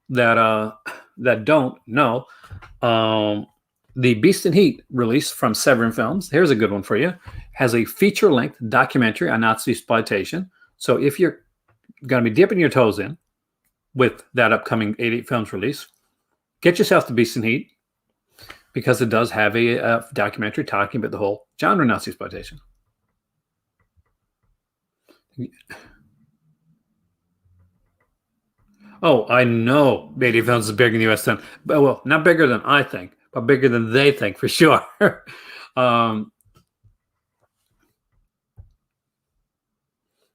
that don't know, the Beast and Heat release from Severin Films, here's a good one for you, has a feature-length documentary on Nazi exploitation. So if you're going to be dipping your toes in with that upcoming 88 Films release, get yourself the Beast and Heat, because it does have a documentary talking about the whole genre of Nazi exploitation. Oh, I know 88 Films is bigger in the U.S. than, well, not bigger than I think, but bigger than they think for sure.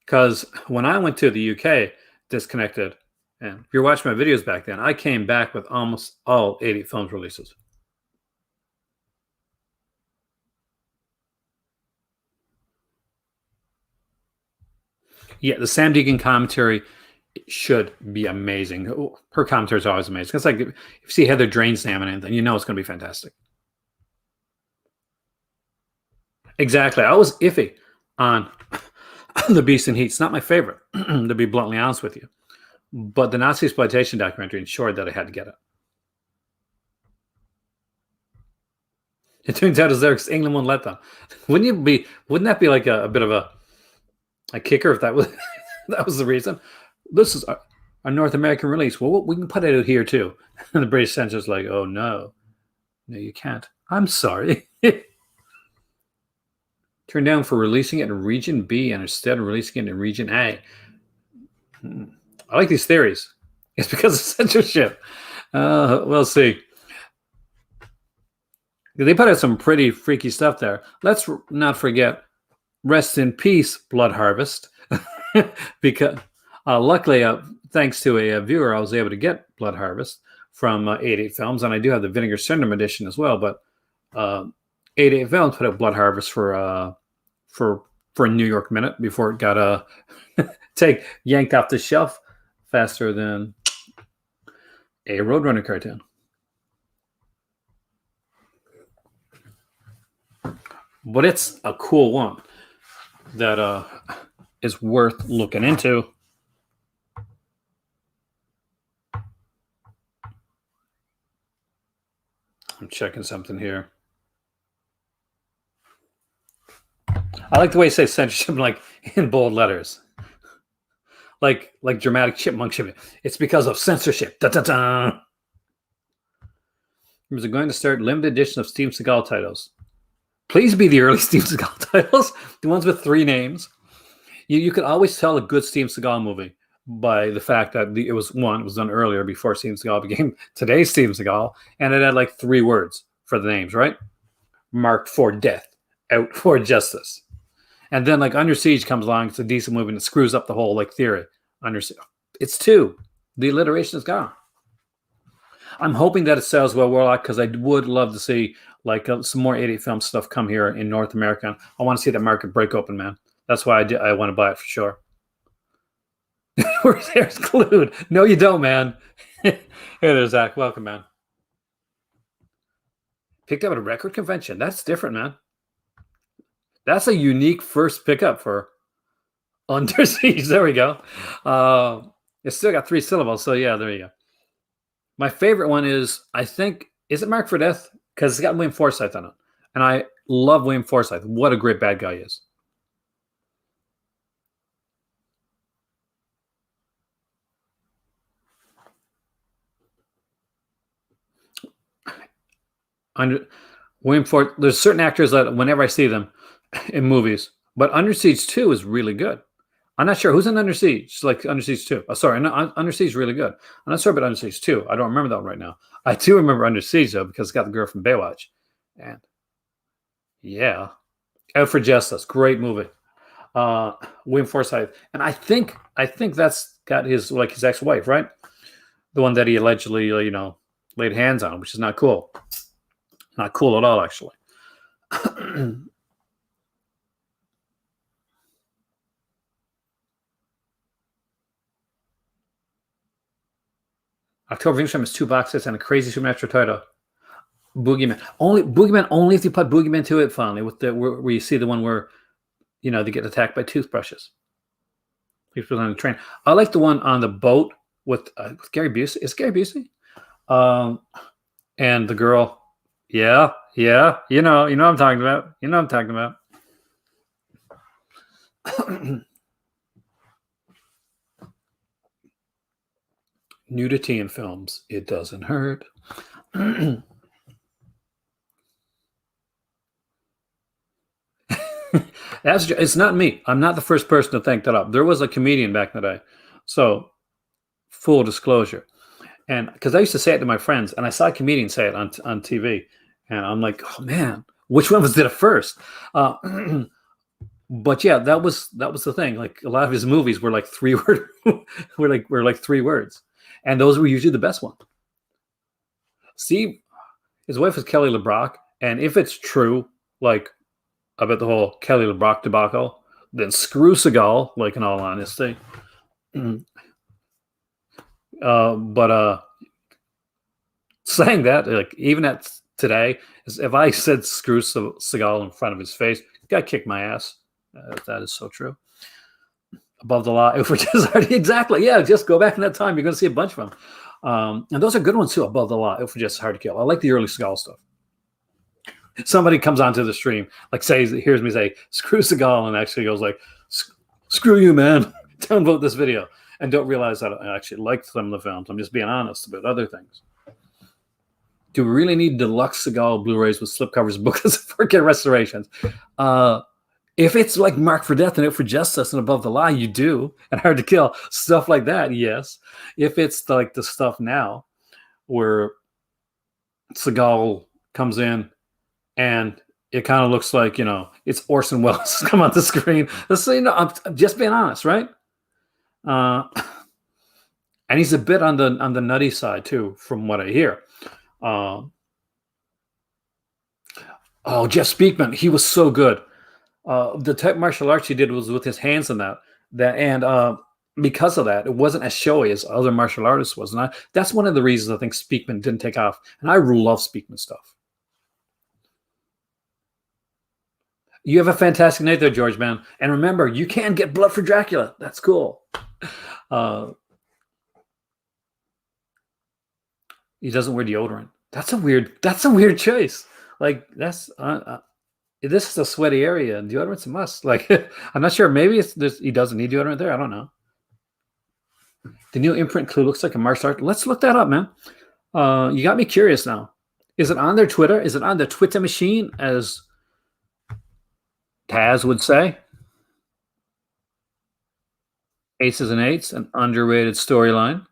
Because when I went to the UK, disconnected, and if you're watching my videos back then, I came back with almost all 88 Films releases. Yeah, the Sam Deegan commentary should be amazing. Her commentary is always amazing. It's like if you see Heather Drainsam and anything, you know it's going to be fantastic. Exactly. I was iffy on the Beast and Heat. It's not my favorite, to be bluntly honest with you. But the Nazi exploitation documentary ensured that I had to get it. It turns out because England won't let them. Wouldn't that be like a bit of a kicker if that was that was the reason? This is a North American release. Well, we can put it out here too. And the British censor's like, oh no, you can't. I'm sorry. Turned down for releasing it in Region B and instead releasing it in Region A. I like these theories. It's because of censorship. We'll see. They put out some pretty freaky stuff there. Let's not forget, rest in peace, Blood Harvest. Because luckily, thanks to a viewer, I was able to get Blood Harvest from 88 Films, and I do have the Vinegar Syndrome edition as well. But 88 Films put out Blood Harvest for a New York minute before it got yanked off the shelf faster than a Roadrunner cartoon. But it's a cool one that is worth looking into. I'm checking something here. I like the way you say censorship, like in bold letters, like dramatic chipmunk shit. It's because of censorship. Da, da, da. Is it going to start limited edition of Steven Seagal titles? Please be the early Steven Seagal titles, the ones with 3 names. You could always tell a good Steven Seagal movie by the fact that it was done earlier before Steven Seagal became today's Steven Seagal, and it had like 3 words for the names, right? Marked for death, out for justice. And then like Under Siege comes along, it's a decent movie and it screws up the whole like theory. It's 2. The alliteration is gone. I'm hoping that it sells well worldwide because I would love to see like some more 80 film stuff come here in North America. I want to see that market break open, man. That's why I want to buy it for sure. Where's There's glued? No, you don't, man. Hey there, Zach. Welcome, man. Picked up at a record convention. That's different, man. That's a unique first pickup for Under Siege. There we go. It's still got 3 syllables, so yeah, there you go. My favorite one is, I think, is it Marked for Death? Because it's got William Forsythe on it. And I love William Forsythe. What a great bad guy he is. There's certain actors that whenever I see them in movies, but Under Siege 2 is really good. I'm not sure who's in Under Siege. It's like Under Siege 2. Oh, sorry, Under Siege is really good. I'm not sure about Under Siege 2. I don't remember that one right now. I do remember Under Siege though because it's got the girl from Baywatch, and yeah, Out for Justice, great movie. William Forsythe, and I think that's got his ex-wife, right? The one that he allegedly laid hands on, which is not cool. Not cool at all, actually. October Dreamtime is 2 boxes and a crazy supernatural title. Boogeyman only if you put Boogeyman to it. Finally, with where you see the one where they get attacked by toothbrushes. People on the train. I like the one on the boat with Gary Busey. Is Gary Busey? And the girl. Yeah. You know what I'm talking about. Nudity in films. It doesn't hurt. It's not me. I'm not the first person to think that up. There was a comedian back in the day. So, full disclosure. And because I used to say it to my friends, and I saw a comedian say it on TV, and I'm like, oh man, which one did it first? But yeah, that was the thing. Like a lot of his movies were like 3 word, were like 3 words, and those were usually the best one. See, his wife is Kelly LeBrock, and if it's true, like about the whole Kelly LeBrock debacle, then screw Seagal. Like in all honesty. But saying that, like even at today, if I said screw Seagal in front of his face, guy kicked my ass. That is so true. Above the Law, if we just exactly, yeah, just go back in that time. You're going to see a bunch of them, and those are good ones too. Above the Law, if we're just hard to kill. I like the early Seagal stuff. Somebody comes onto the stream, like hears me say screw Seagal, and actually goes like, screw you, man. Downvote this video. And don't realize that I actually liked some of the films. I'm just being honest about other things. Do we really need deluxe Seagal Blu-rays with slipcovers, booklets, for restorations? If it's like Marked for Death and Out for Justice and Above the Law, you do. And Hard to Kill, stuff like that, yes. If it's like the stuff now where Seagal comes in and it kind of looks like, it's Orson Welles come on the screen. I'm just being honest, right? And he's a bit on the nutty side too, from what I hear. Jeff Speakman, he was so good. The type of martial arts he did was with his hands and and because of that, it wasn't as showy as other martial artists was. And that's one of the reasons I think Speakman didn't take off. And I love Speakman stuff. You have a fantastic night there, George, man. And remember, you can get blood for Dracula. That's cool. He doesn't wear deodorant. That's a weird choice. Like this is a sweaty area, and deodorant's a must. Like I'm not sure. Maybe he doesn't need deodorant there. I don't know. The new imprint clue looks like a martial art. Let's look that up, man. You got me curious now. Is it on their Twitter? Is it on the Twitter machine, as Taz would say? Aces and Eights, an underrated storyline.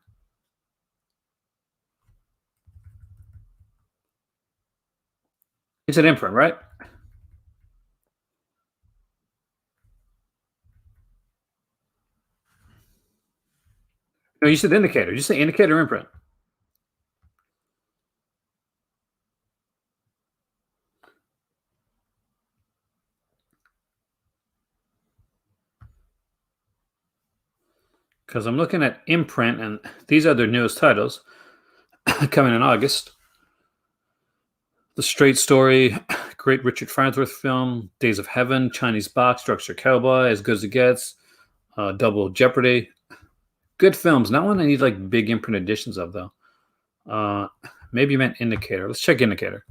It's an imprint, right? No, you said indicator. Did you say indicator or imprint? Because I'm looking at imprint, and these are their newest titles coming in August. The Straight Story, great Richard Farnsworth film, Days of Heaven, Chinese Box, Drugstore Cowboy, As Good as It Gets, Double Jeopardy. Good films. Not one I need like big imprint editions of, though. Maybe you meant indicator. Let's check indicator.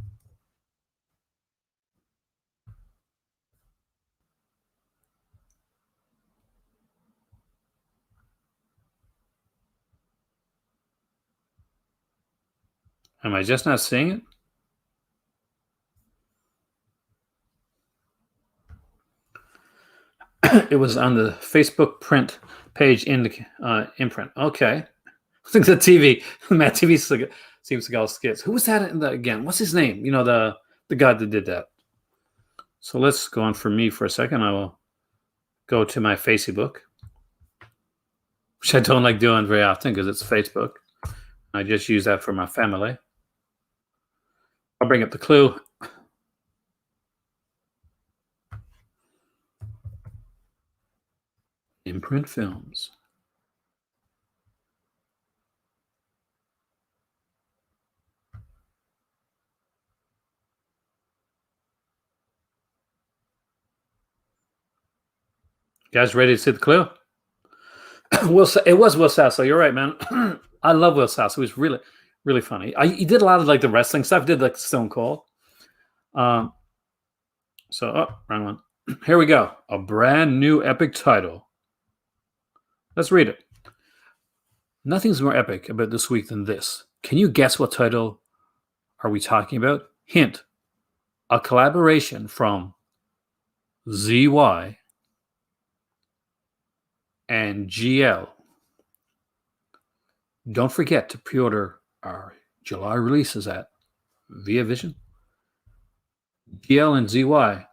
Am I just not seeing it? It was on the Facebook print page imprint. Okay. I think the TV, Matt TV seems to go skits. Who was that again? What's his name? You know, the guy that did that. So let's go on for me for a second. I will go to my Facebook, which I don't like doing very often because it's Facebook. I just use that for my family. I'll bring up the clue. Imprint films. You guys ready to see the clue? It was Will Sasso. You're right, man. I love Will Sasso. He was really, really funny. He did a lot of like the wrestling stuff. He did like Stone Cold. Wrong one. Here we go. A brand new epic title. Let's read it. Nothing's more epic about this week than this. Can you guess what title are we talking about? Hint. A collaboration from ZY and GL. Don't forget to pre-order our July releases at Via Vision. GL and ZY.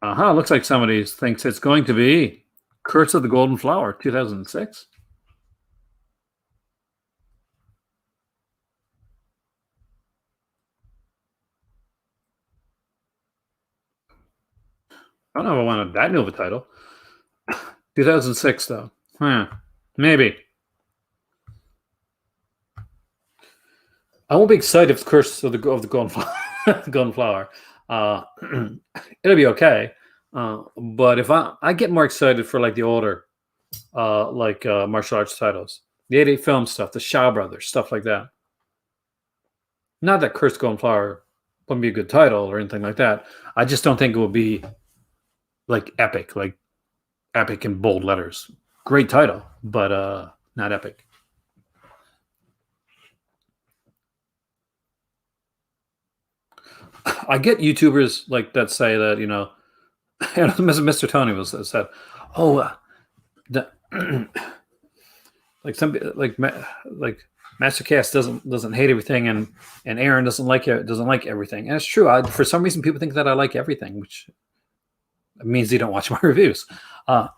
Looks like somebody thinks it's going to be Curse of the Golden Flower, 2006. I don't know if I wanted that new of a title. 2006, though. Maybe. I won't be excited if it's Curse of the Golden Flower. Golden Flower. It'll be okay. But if I get more excited for like the older, martial arts titles, the 88 film stuff, the Shaw Brothers, stuff like that. Not that Curse Golden Flower wouldn't be a good title or anything like that. I just don't think it would be like epic in bold letters. Great title, but not epic. I get YouTubers like that say that, you know, Mr. Tony was said, like some like Mastercast doesn't hate everything, and Aaron doesn't like everything, and it's true. For some reason, people think that I like everything, which means they don't watch my reviews. Chow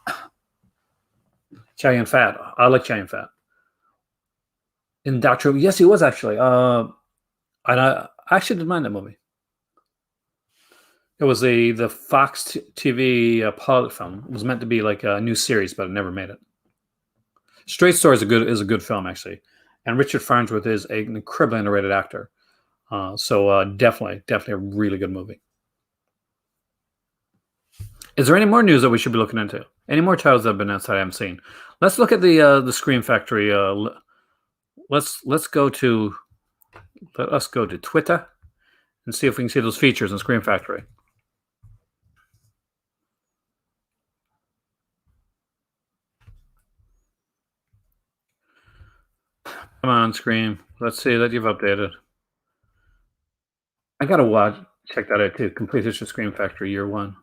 Yun Fat, I like Chow Yun Fat. In Doctor, yes, he was actually. And I actually didn't mind that movie. It was the Fox TV pilot film. It was meant to be like a new series, but it never made it. Straight Story is a good film, actually, and Richard Farnsworth is an incredibly underrated actor. So definitely a really good movie. Is there any more news that we should be looking into? Any more titles that have been announced that I haven't seen? Let's look at the Scream Factory. Let us go to Twitter and see if we can see those features in Scream Factory. Come on, Scream. Let's see that you've updated. I gotta check that out too. Complete History of Scream Factory Year 1.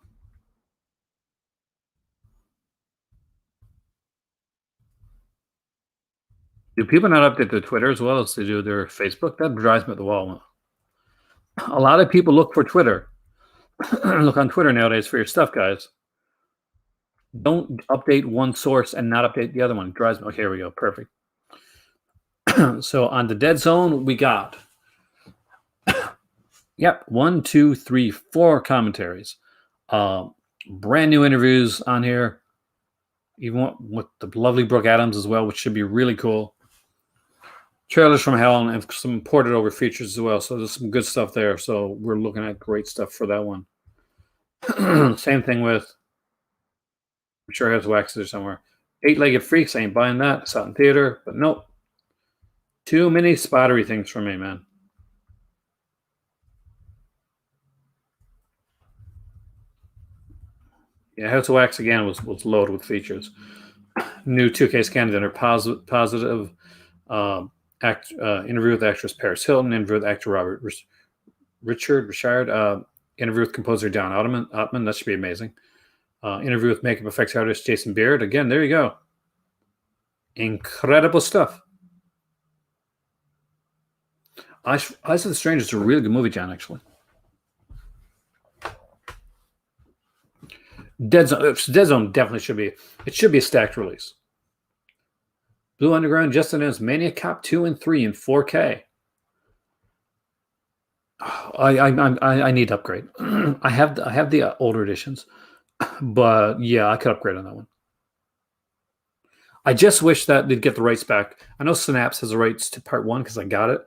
Do people not update their Twitter as well as they do their Facebook? That drives me up the wall. A lot of people look for Twitter. Look on Twitter nowadays for your stuff, guys. Don't update one source and not update the other one. It drives me. Okay, here we go. Perfect. So on the Dead Zone, we got 1, 2, 3, 4 commentaries. Brand new interviews on here. Even with the lovely Brooke Adams as well, which should be really cool. Trailers from Hell and some ported over features as well. So there's some good stuff there. So we're looking at great stuff for that one. Same thing with, I'm sure it has waxes there somewhere. Eight-Legged Freaks, I ain't buying that. It's out in theater, but nope. Too many spottery things for me, man. Yeah, House of Wax again was loaded with features. New 2K scan dinner, positive interview with actress Paris Hilton, interview with actor Richard, interview with composer Don Ottman. That should be amazing. Interview with makeup effects artist Jason Beard. Again, there you go. Incredible stuff. Eyes of the Stranger is a really good movie, John, actually. Dead Zone definitely should be. It should be a stacked release. Blue Underground just announced Maniac Cop 2 and 3 in 4K. I need to upgrade. I have the older editions, but yeah, I could upgrade on that one. I just wish that they'd get the rights back. I know Synapse has the rights to Part 1 because I got it.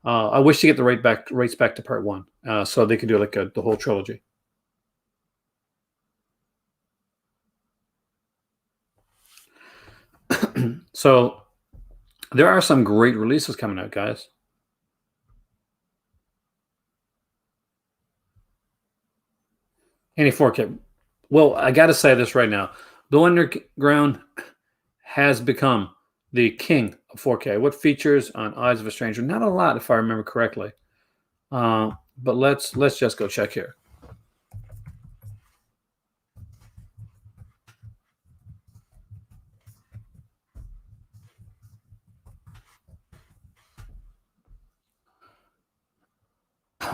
I wish to get the rights back to Part 1, so they could do like the whole trilogy. So there are some great releases coming out, guys. Any 4K. Well, I got to say this right now. The Underground has become the king of 4K. What features on Eyes of a Stranger? Not a lot, if I remember correctly. But let's just go check here.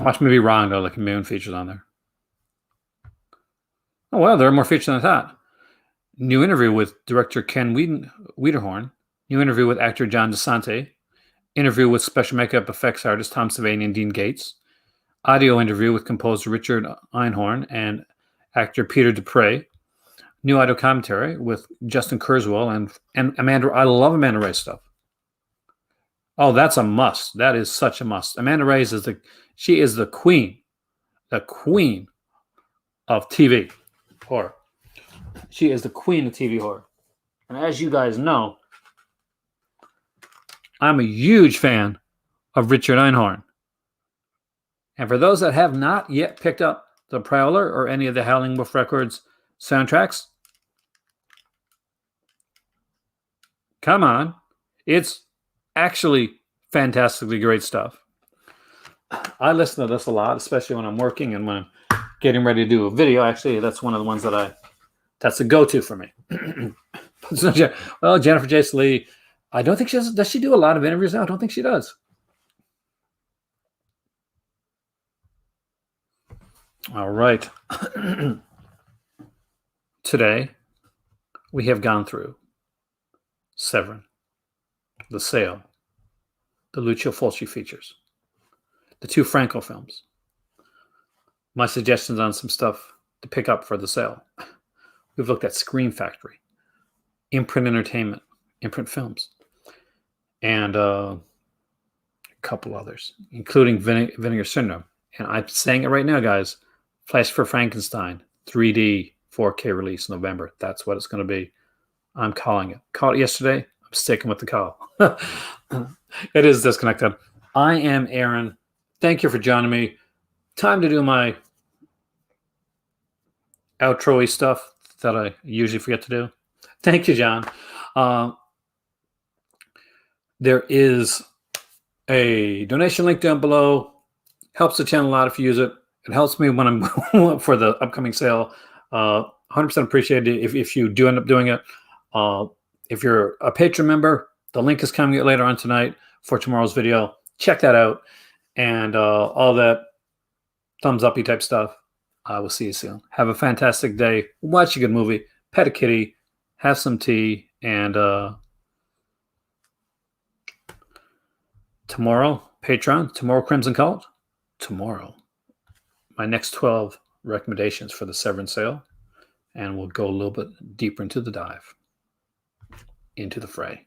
Watch me be wrong, though, like a million features on there. Oh, well, there are more features than I thought. New interview with director Ken Wiederhorn. New interview with actor John DeSante. Interview with special makeup effects artist Tom Savini and Dean Gates. Audio interview with composer Richard Einhorn and actor Peter Dupre. New audio commentary with Justin Kurzweil and Amanda. I love Amanda Ray's stuff. Oh, that's a must. That is such a must. Amanda Ray's is the queen of TV horror. She is the queen of TV horror. And as you guys know, I'm a huge fan of Richard Einhorn. And for those that have not yet picked up The Prowler or any of the Howling Wolf Records soundtracks, come on. It's actually fantastically great stuff. I listen to this a lot, especially when I'm working and when I'm getting ready to do a video. Actually, that's one of the ones that's a go-to for me. Well, Jennifer Jason Leigh, I don't think does she do a lot of interviews now? I don't think she does. All right. Today, we have gone through Severin, The Sale, the Lucio Fulci features, the 2 Franco films, my suggestions on some stuff to pick up for The Sale. We've looked at Scream Factory, Imprint Entertainment, Imprint Films, and a couple others, including Vinegar Syndrome. And I'm saying it right now, guys. Flash for Frankenstein, 3D 4K release November. That's what it's going to be. I'm calling it. Called it yesterday. I'm sticking with the call. It is disconnected. I am Aaron. Thank you for joining me. Time to do my outro-y stuff that I usually forget to do. Thank you, John. There is a donation link down below. Helps the channel a lot if you use it. It helps me when I'm for the upcoming sale. 100% appreciated if you do end up doing it. If you're a patron member, the link is coming later on tonight for tomorrow's video. Check that out. And all that thumbs uppy type stuff. I will see you soon. Have a fantastic day. Watch a good movie. Pet a kitty. Have some tea. And tomorrow, Patreon. Tomorrow, Crimson Cult. Tomorrow, my next 12 recommendations for the Severin sale. And we'll go a little bit deeper into the dive, into the fray.